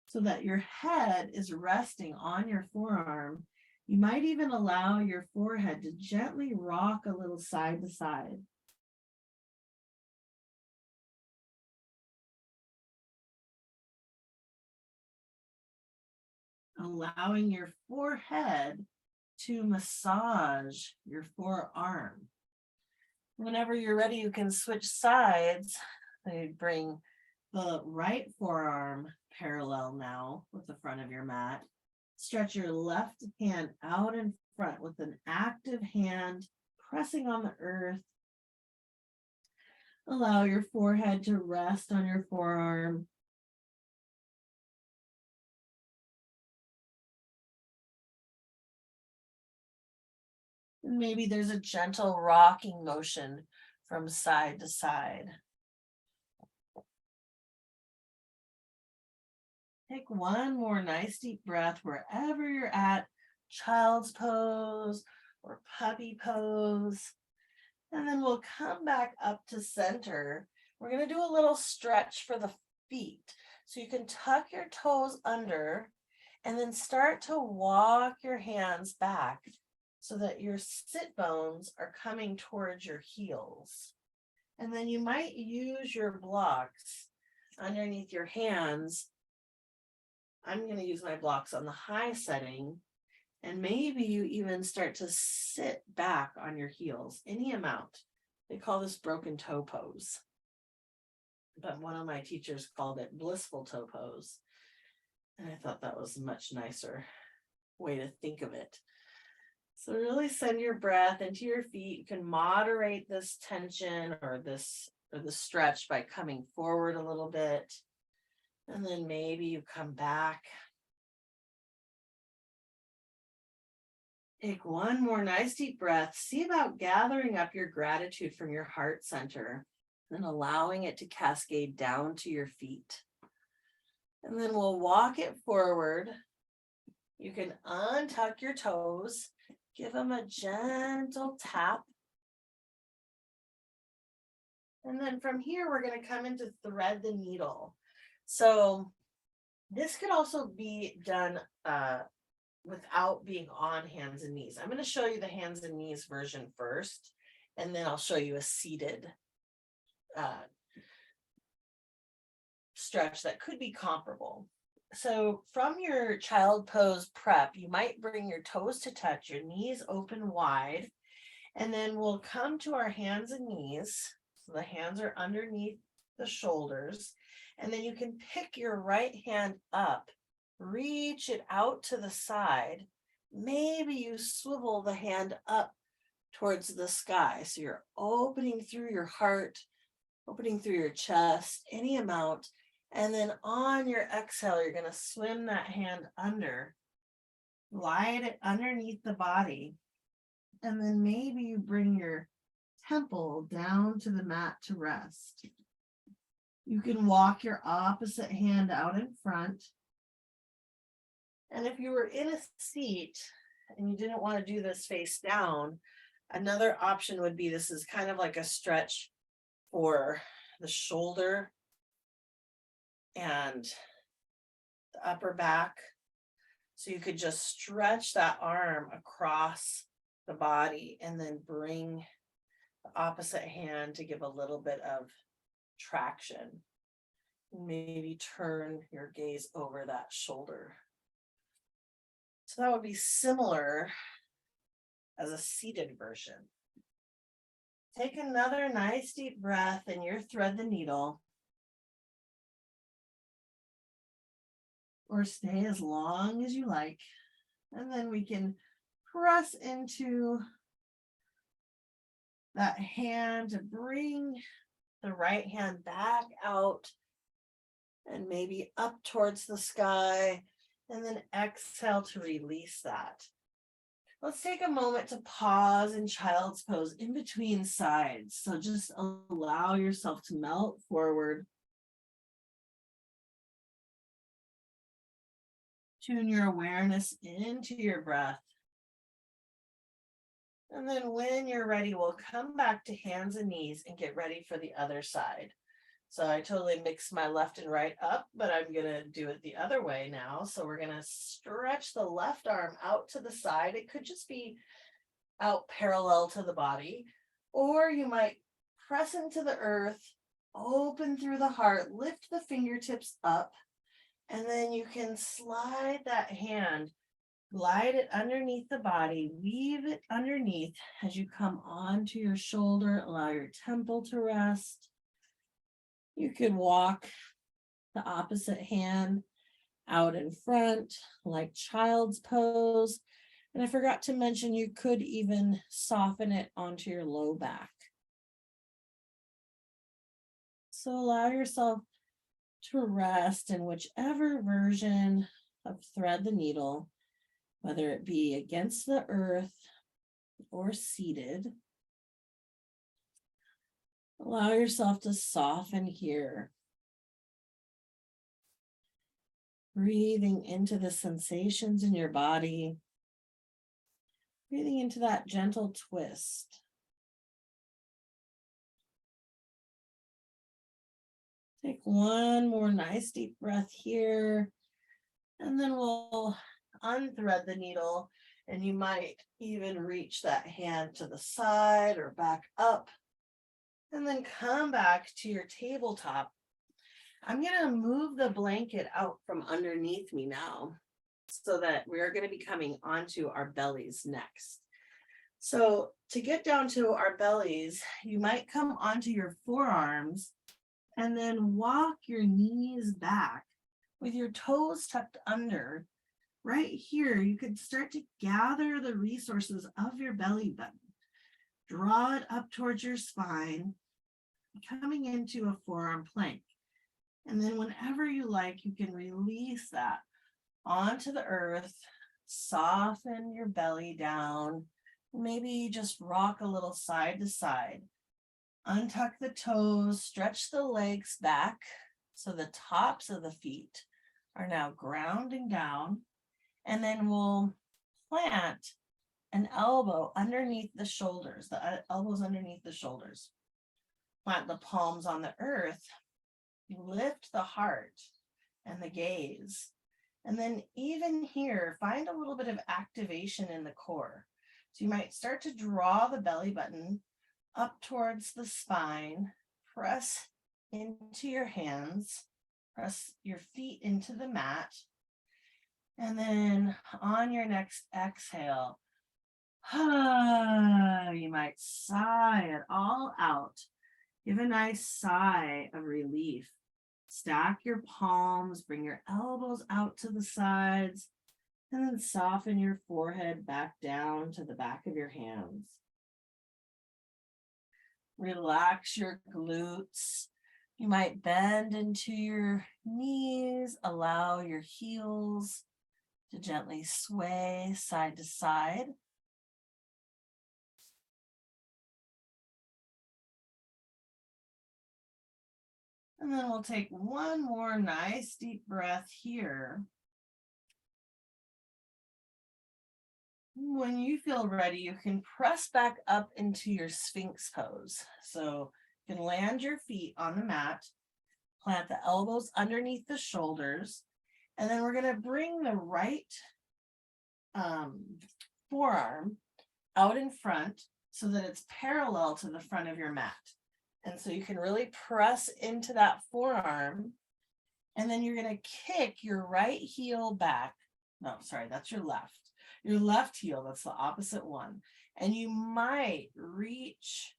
so that your head is resting on your forearm. You might even allow your forehead to gently rock a little side to side. Allowing your forehead to massage your forearm. Whenever you're ready, you can switch sides. You bring the right forearm parallel now with the front of your mat. Stretch your left hand out in front with an active hand pressing on the earth. Allow your forehead to rest on your forearm. And maybe there's a gentle rocking motion from side to side. Take one more nice deep breath wherever you're at, child's pose or puppy pose. And then we'll come back up to center. We're going to do a little stretch for the feet. So you can tuck your toes under and then start to walk your hands back so that your sit bones are coming towards your heels. And then you might use your blocks underneath your hands. I'm going to use my blocks on the high setting. And maybe you even start to sit back on your heels, any amount. They call this broken toe pose. But one of my teachers called it blissful toe pose. And I thought that was a much nicer way to think of it. So really send your breath into your feet. You can moderate this tension or the stretch by coming forward a little bit. And then maybe you come back. Take one more nice deep breath. See about gathering up your gratitude from your heart center and allowing it to cascade down to your feet. And then we'll walk it forward. You can untuck your toes, give them a gentle tap. And then from here, we're going to come into thread the needle. So this could also be done without being on hands and knees. I'm going to show you the hands and knees version first, and then I'll show you a seated stretch that could be comparable. So from your child pose prep, you might bring your toes to touch, your knees open wide, and then we'll come to our hands and knees. So the hands are underneath the shoulders, and then you can pick your right hand up, reach it out to the side. Maybe you swivel the hand up towards the sky. So you're opening through your heart, opening through your chest, any amount. And then on your exhale, you're going to swim that hand under, glide it underneath the body. And then maybe you bring your temple down to the mat to rest. You can walk your opposite hand out in front. And if you were in a seat and you didn't want to do this face down, another option would be, this is kind of like a stretch for the shoulder and the upper back. So you could just stretch that arm across the body and then bring the opposite hand to give a little bit of traction. Maybe turn your gaze over that shoulder. So that would be similar as a seated version. Take another nice deep breath and you thread the needle. Or stay as long as you like. And then we can press into that hand to bring the right hand back out and maybe up towards the sky, and then exhale to release that. Let's take a moment to pause in child's pose in between sides. So just allow yourself to melt forward. Tune your awareness into your breath. And then when you're ready, we'll come back to hands and knees and get ready for the other side. So I totally mixed my left and right up, but I'm going to do it the other way now. So we're going to stretch the left arm out to the side. It could just be out parallel to the body, or you might press into the earth, open through the heart, lift the fingertips up, and then you can slide that hand, glide it underneath the body, weave it underneath as you come onto your shoulder, allow your temple to rest. You could walk the opposite hand out in front like child's pose. And I forgot to mention, you could even soften it onto your low back. So allow yourself to rest in whichever version of thread the needle, whether it be against the earth or seated. Allow yourself to soften here. Breathing into the sensations in your body. Breathing into that gentle twist. Take one more nice deep breath here, and then we'll unthread the needle, and you might even reach that hand to the side or back up, and then come back to your tabletop. I'm going to move the blanket out from underneath me now so that we're going to be coming onto our bellies next. So to get down to our bellies, you might come onto your forearms and then walk your knees back with your toes tucked under. Right here, you could start to gather the resources of your belly button. Draw it up towards your spine, coming into a forearm plank. And then whenever you like, you can release that onto the earth, soften your belly down, maybe just rock a little side to side. Untuck the toes, stretch the legs back so the tops of the feet are now grounding down. And then we'll plant an elbow underneath the shoulders, the elbows underneath the shoulders. Plant the palms on the earth. Lift the heart and the gaze. And then even here, find a little bit of activation in the core. So you might start to draw the belly button up towards the spine, press into your hands, press your feet into the mat. And then on your next exhale, you might sigh it all out. Give a nice sigh of relief. Stack your palms, bring your elbows out to the sides, and then soften your forehead back down to the back of your hands. Relax your glutes. You might bend into your knees, allow your heels to gently sway side to side. And then we'll take one more nice deep breath here. When you feel ready, you can press back up into your Sphinx pose. So you can land your feet on the mat, plant the elbows underneath the shoulders, and then we're going to bring the right forearm out in front so that it's parallel to the front of your mat. And so you can really press into that forearm, and then you're going to kick your right heel back. No, sorry, that's your left. Your left heel, that's the opposite one. And you might reach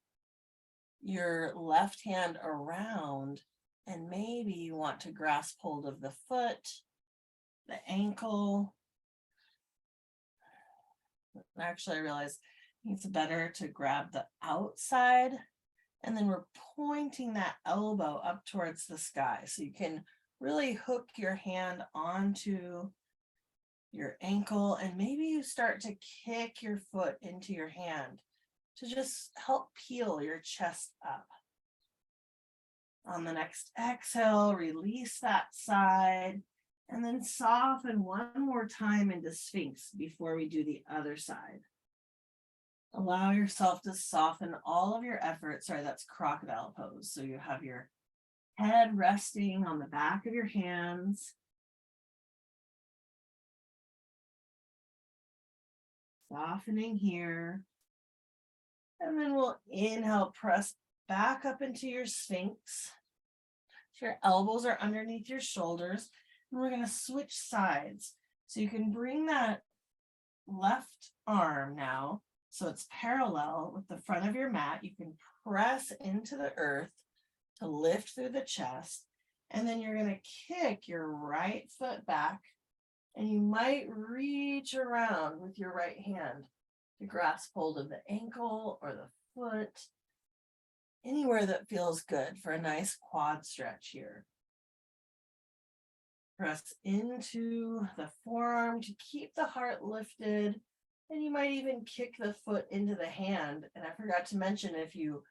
your left hand around, and maybe you want to grasp hold of the foot, the ankle. Actually, I realized it's better to grab the outside, and then we're pointing that elbow up towards the sky. So you can really hook your hand onto your ankle, and maybe you start to kick your foot into your hand to just help peel your chest up. On the next exhale, release that side, and then soften one more time into Sphinx before we do the other side. Allow yourself to soften all of your effort. Sorry, that's crocodile pose. So you have your head resting on the back of your hands. Softening here. And then we'll inhale, press back up into your Sphinx. So your elbows are underneath your shoulders. And we're going to switch sides. So you can bring that left arm now, so it's parallel with the front of your mat. You can press into the earth to lift through the chest. And then you're going to kick your right foot back. And you might reach around with your right hand to grasp hold of the ankle or the foot, anywhere that feels good for a nice quad stretch here. Press into the forearm to keep the heart lifted, and you might even kick the foot into the hand. And I forgot to mention, if you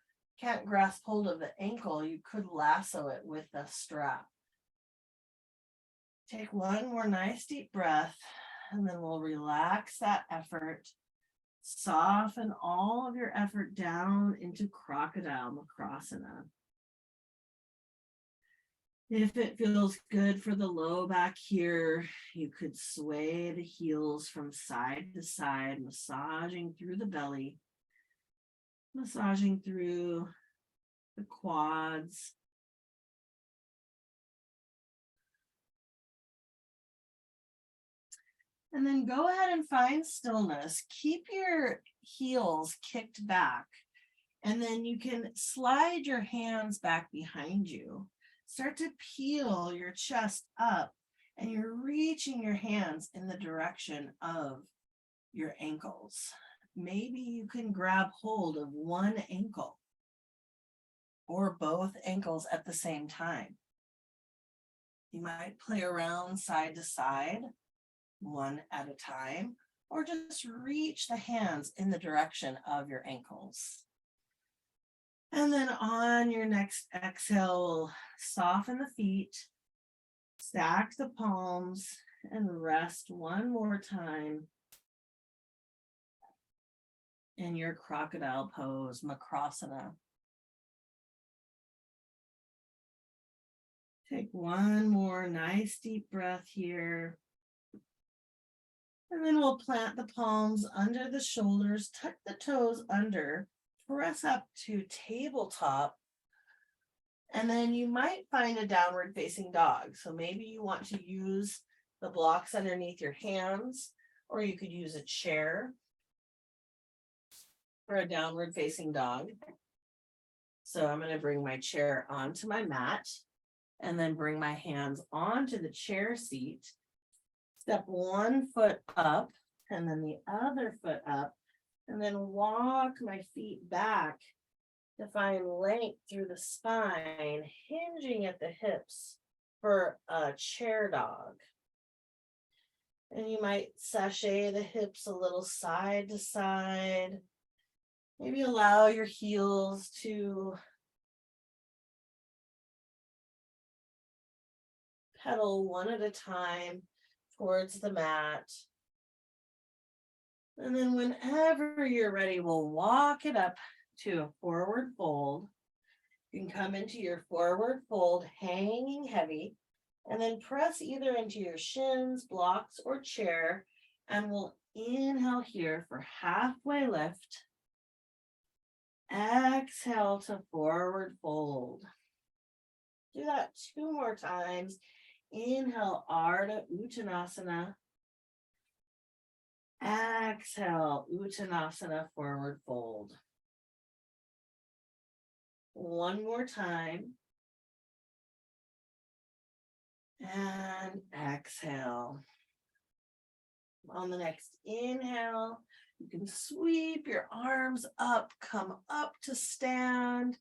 can't grasp hold of the ankle, you could lasso it with a strap. Take one more nice deep breath, and then we'll relax that effort. Soften all of your effort down into crocodile makrasana. If it feels good for the low back here, you could sway the heels from side to side, massaging through the belly, massaging through the quads. And then go ahead and find stillness. Keep your heels kicked back. And then you can slide your hands back behind you. Start to peel your chest up, and you're reaching your hands in the direction of your ankles. Maybe you can grab hold of one ankle or both ankles at the same time. You might play around side to side, one at a time, or just reach the hands in the direction of your ankles. And then on your next exhale, soften the feet, stack the palms, and rest one more time in your crocodile pose, makrasana. Take one more nice deep breath here. And then we'll plant the palms under the shoulders, tuck the toes under, press up to tabletop, and then you might find a downward facing dog. So maybe you want to use the blocks underneath your hands, or you could use a chair for a downward facing dog. So I'm going to bring my chair onto my mat and then bring my hands onto the chair seat. Step one foot up and then the other foot up, and then walk my feet back to find length through the spine, hinging at the hips for a chair dog. And you might sashay the hips a little side to side. Maybe allow your heels to pedal one at a time towards the mat. And then whenever you're ready, we'll walk it up to a forward fold. You can come into your forward fold, hanging heavy, and then press either into your shins, blocks, or chair. And we'll inhale here for halfway lift. Exhale to forward fold. Do that 2 more times. Inhale, Ardha Uttanasana. Exhale, Uttanasana, forward fold. 1 more time. And exhale. On the next inhale, you can sweep your arms up, come up to stand.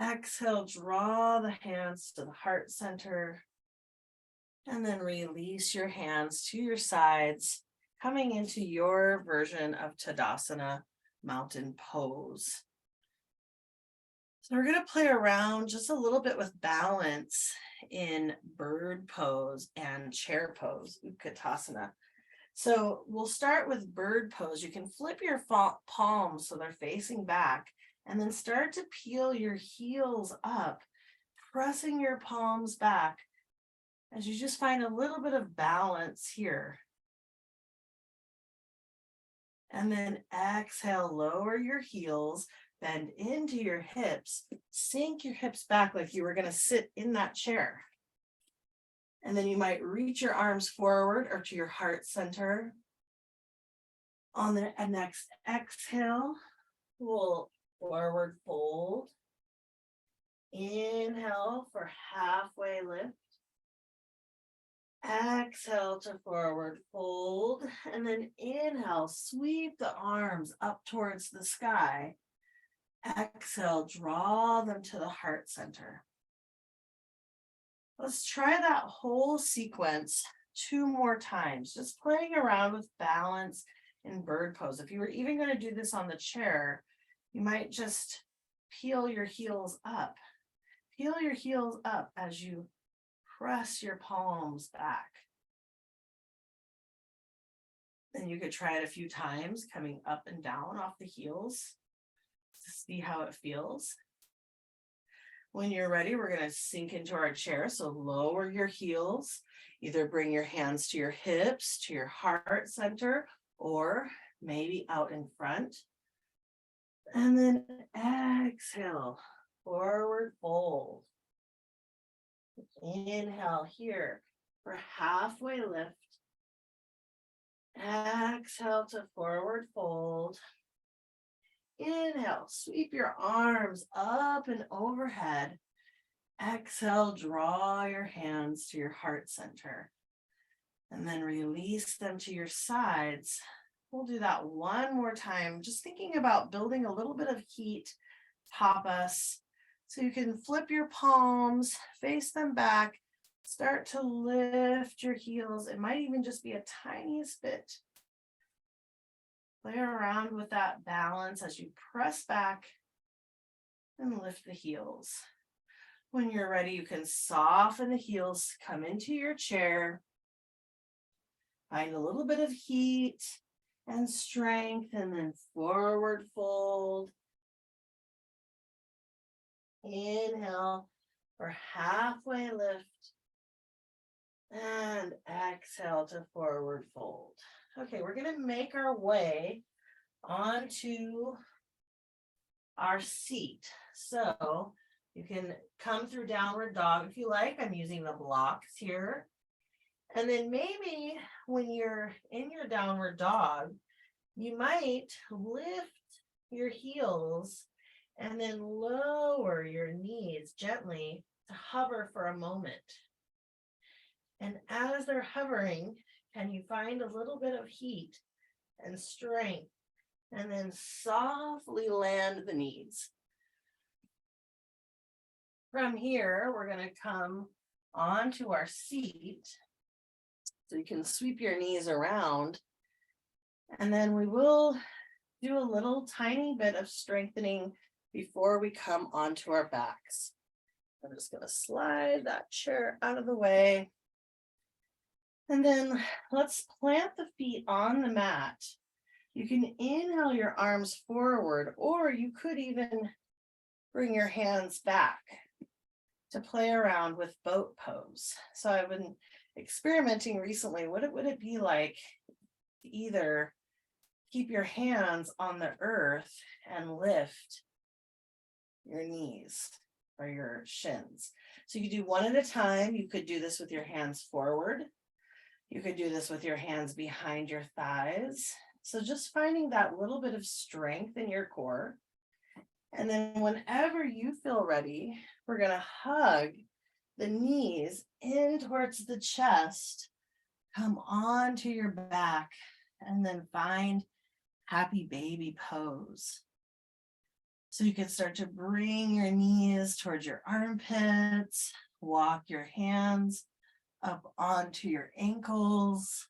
Exhale, draw the hands to the heart center. And then release your hands to your sides, coming into your version of Tadasana, mountain pose. So we're going to play around just a little bit with balance in bird pose and chair pose, Utkatasana. So we'll start with bird pose. You can flip your palms so they're facing back, and then start to peel your heels up, pressing your palms back as you just find a little bit of balance here. And then exhale, lower your heels, bend into your hips, sink your hips back like you were going to sit in that chair. And then you might reach your arms forward or to your heart center. On the next exhale, we'll forward fold. Inhale for halfway lift. Exhale to forward fold, and then inhale, sweep the arms up towards the sky. Exhale, draw them to the heart center. Let's try that whole sequence 2 more times, just playing around with balance in bird pose. If you were even going to do this on the chair, you might just peel your heels up. Peel your heels up as you press your palms back. And you could try it a few times, coming up and down off the heels to see how it feels. When you're ready, we're going to sink into our chair. So lower your heels, either bring your hands to your hips, to your heart center, or maybe out in front. And then exhale, forward fold. Inhale here for halfway lift. Exhale to forward fold. Inhale, sweep your arms up and overhead. Exhale, draw your hands to your heart center. And then release them to your sides. We'll do that one more time, just thinking about building a little bit of heat, tapas. So you can flip your palms, face them back, start to lift your heels. It might even just be a tiniest bit. Play around with that balance as you press back and lift the heels. When you're ready, you can soften the heels, come into your chair, find a little bit of heat and strength, and then forward fold. Inhale for halfway lift. And exhale to forward fold. Okay, we're going to make our way onto our seat. So you can come through downward dog if you like. I'm using the blocks here. And then maybe when you're in your downward dog, you might lift your heels and then lower your knees gently to hover for a moment. And as they're hovering, can you find a little bit of heat and strength, and then softly land the knees. From here, we're going to come onto our seat. So you can sweep your knees around. And then we will do a little tiny bit of strengthening before we come onto our backs. I'm just going to slide that chair out of the way. And then let's plant the feet on the mat. You can inhale your arms forward, or you could even bring your hands back to play around with boat pose. So I've been experimenting recently. What would it be like to either keep your hands on the earth and lift your knees or your shins? So you could do one at a time. You could do this with your hands forward. You could do this with your hands behind your thighs. So just finding that little bit of strength in your core. And then whenever you feel ready, we're going to hug the knees in towards the chest, come onto your back, and then find happy baby pose. So you can start to bring your knees towards your armpits, walk your hands up onto your ankles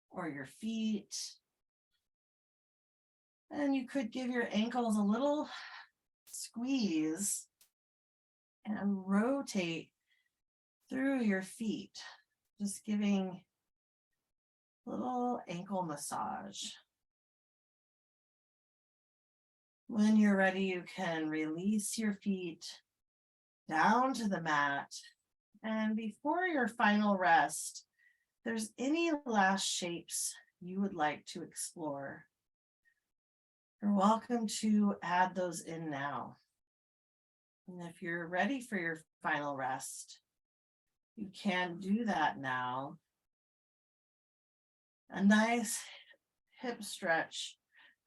or your feet. And you could give your ankles a little squeeze and rotate through your feet, just giving a little ankle massage. When you're ready, you can release your feet down to the mat. And before your final rest, if there's any last shapes you would like to explore, you're welcome to add those in now. And if you're ready for your final rest, you can do that now. A nice hip stretch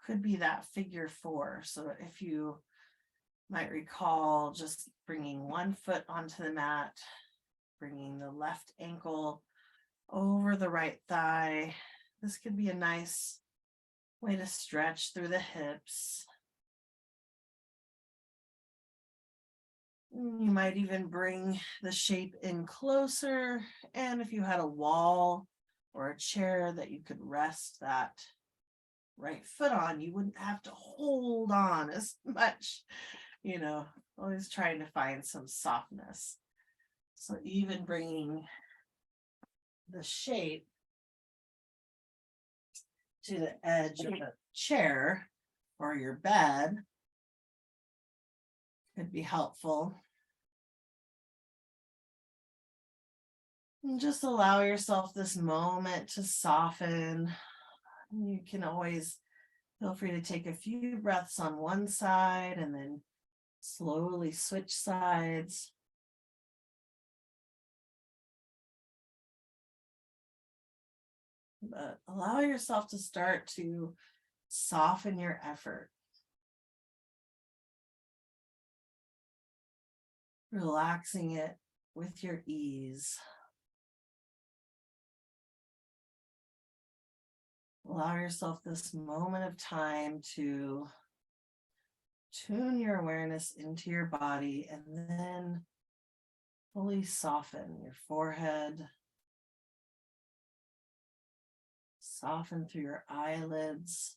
could be that figure four. So if you might recall just bringing one foot onto the mat, bringing the left ankle over the right thigh. This could be a nice way to stretch through the hips. You might even bring the shape in closer. And if you had a wall or a chair that you could rest that right foot on, you wouldn't have to hold on as much, always trying to find some softness. So even bringing the shape to the edge of a chair or your bed could be helpful. And just allow yourself this moment to soften. You can always feel free to take a few breaths on one side and then slowly switch sides. But allow yourself to start to soften your effort. Relaxing it with your ease. Allow yourself this moment of time to tune your awareness into your body and then fully soften your forehead. Soften through your eyelids.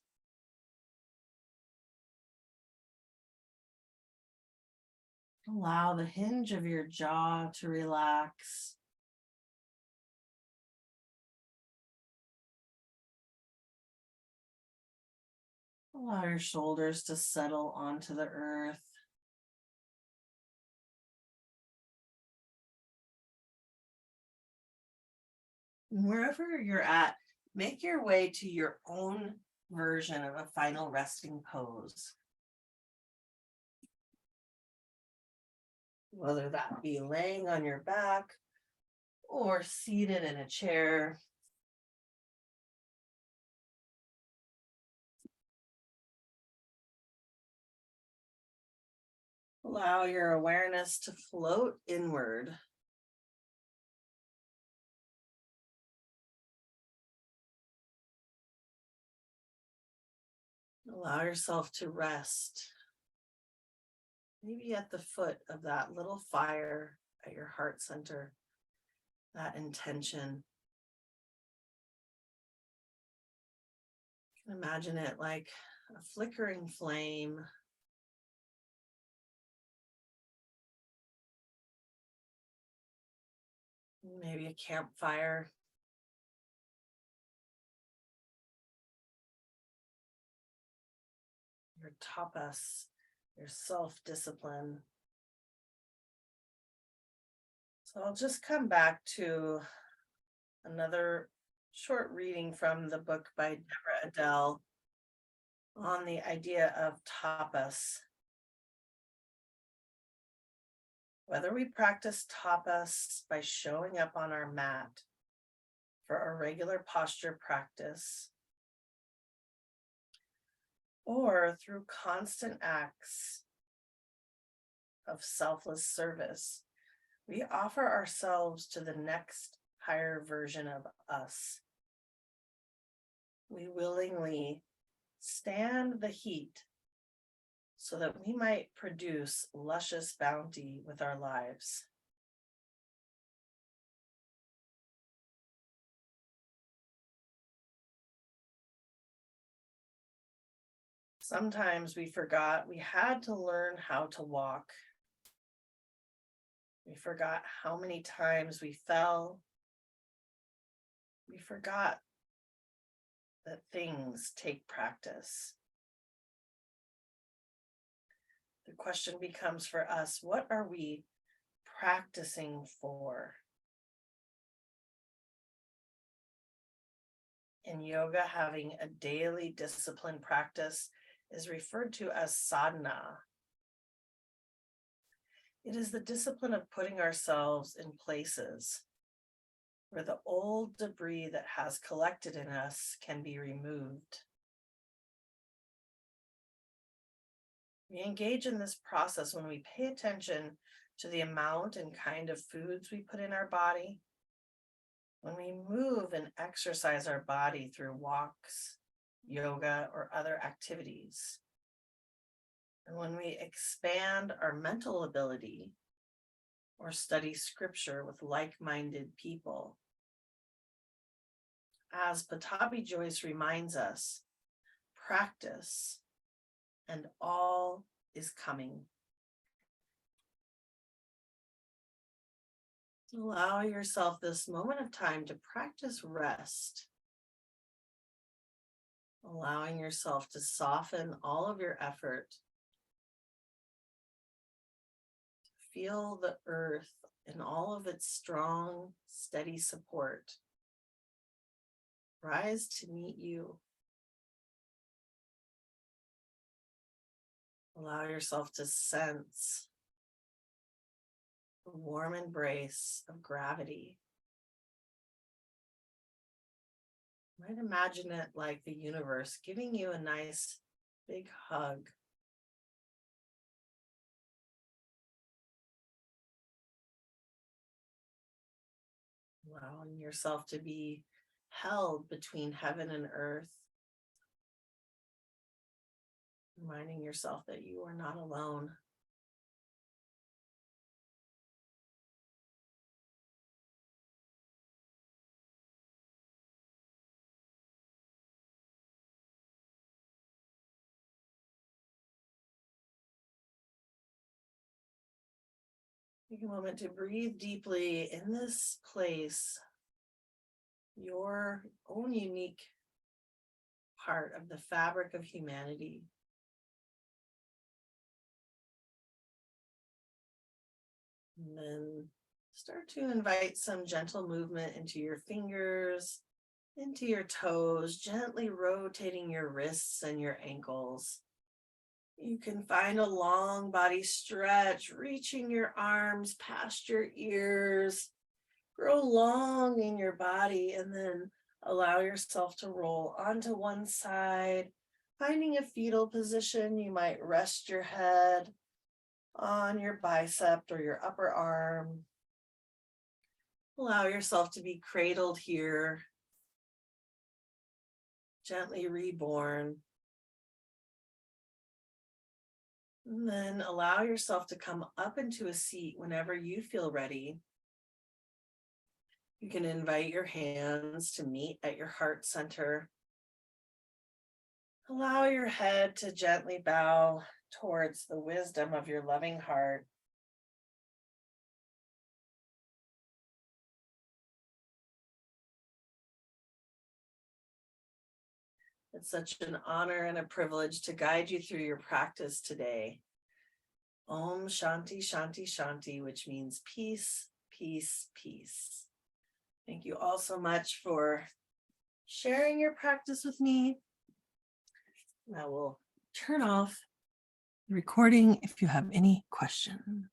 Allow the hinge of your jaw to relax. Allow your shoulders to settle onto the earth. And wherever you're at, make your way to your own version of a final resting pose. Whether that be laying on your back or seated in a chair. Allow your awareness to float inward. Allow yourself to rest. Maybe at the foot of that little fire at your heart center, that intention. You can imagine it like a flickering flame. Maybe a campfire. Your tapas, your self-discipline. So I'll just come back to another short reading from the book by Deborah Adele on the idea of tapas. Whether we practice tapas by showing up on our mat for a regular posture practice, or through constant acts of selfless service, we offer ourselves to the next higher version of us. We willingly stand the heat so that we might produce luscious bounty with our lives. Sometimes we forgot we had to learn how to walk. We forgot how many times we fell. We forgot that things take practice. The question becomes for us, what are we practicing for? In yoga, having a daily discipline practice is referred to as sadhana. It is the discipline of putting ourselves in places where the old debris that has collected in us can be removed. We engage in this process when we pay attention to the amount and kind of foods we put in our body, when we move and exercise our body through walks, yoga, or other activities, and when we expand our mental ability or study scripture with like-minded people. As Pattabhi Jois reminds us, practice and all is coming. Allow yourself this moment of time to practice rest. allowing yourself to soften all of your effort. Feel the earth and all of its strong, steady support rise to meet you. Allow yourself to sense the warm embrace of gravity. You might imagine it like the universe giving you a nice big hug. Allowing yourself to be held between heaven and earth. Reminding yourself that you are not alone. Take a moment to breathe deeply in this place, your own unique part of the fabric of humanity. And then start to invite some gentle movement into your fingers, into your toes, gently rotating your wrists and your ankles. You can find a long body stretch, reaching your arms past your ears. Grow long in your body and then allow yourself to roll onto one side. Finding a fetal position, you might rest your head on your bicep or your upper arm. Allow yourself to be cradled here, gently reborn. And then allow yourself to come up into a seat whenever you feel ready. You can invite your hands to meet at your heart center. Allow your head to gently bow towards the wisdom of your loving heart. It's such an honor and a privilege to guide you through your practice today. Om Shanti Shanti Shanti, which means peace, peace, peace. Thank you all so much for sharing your practice with me. I will turn off the recording if you have any questions.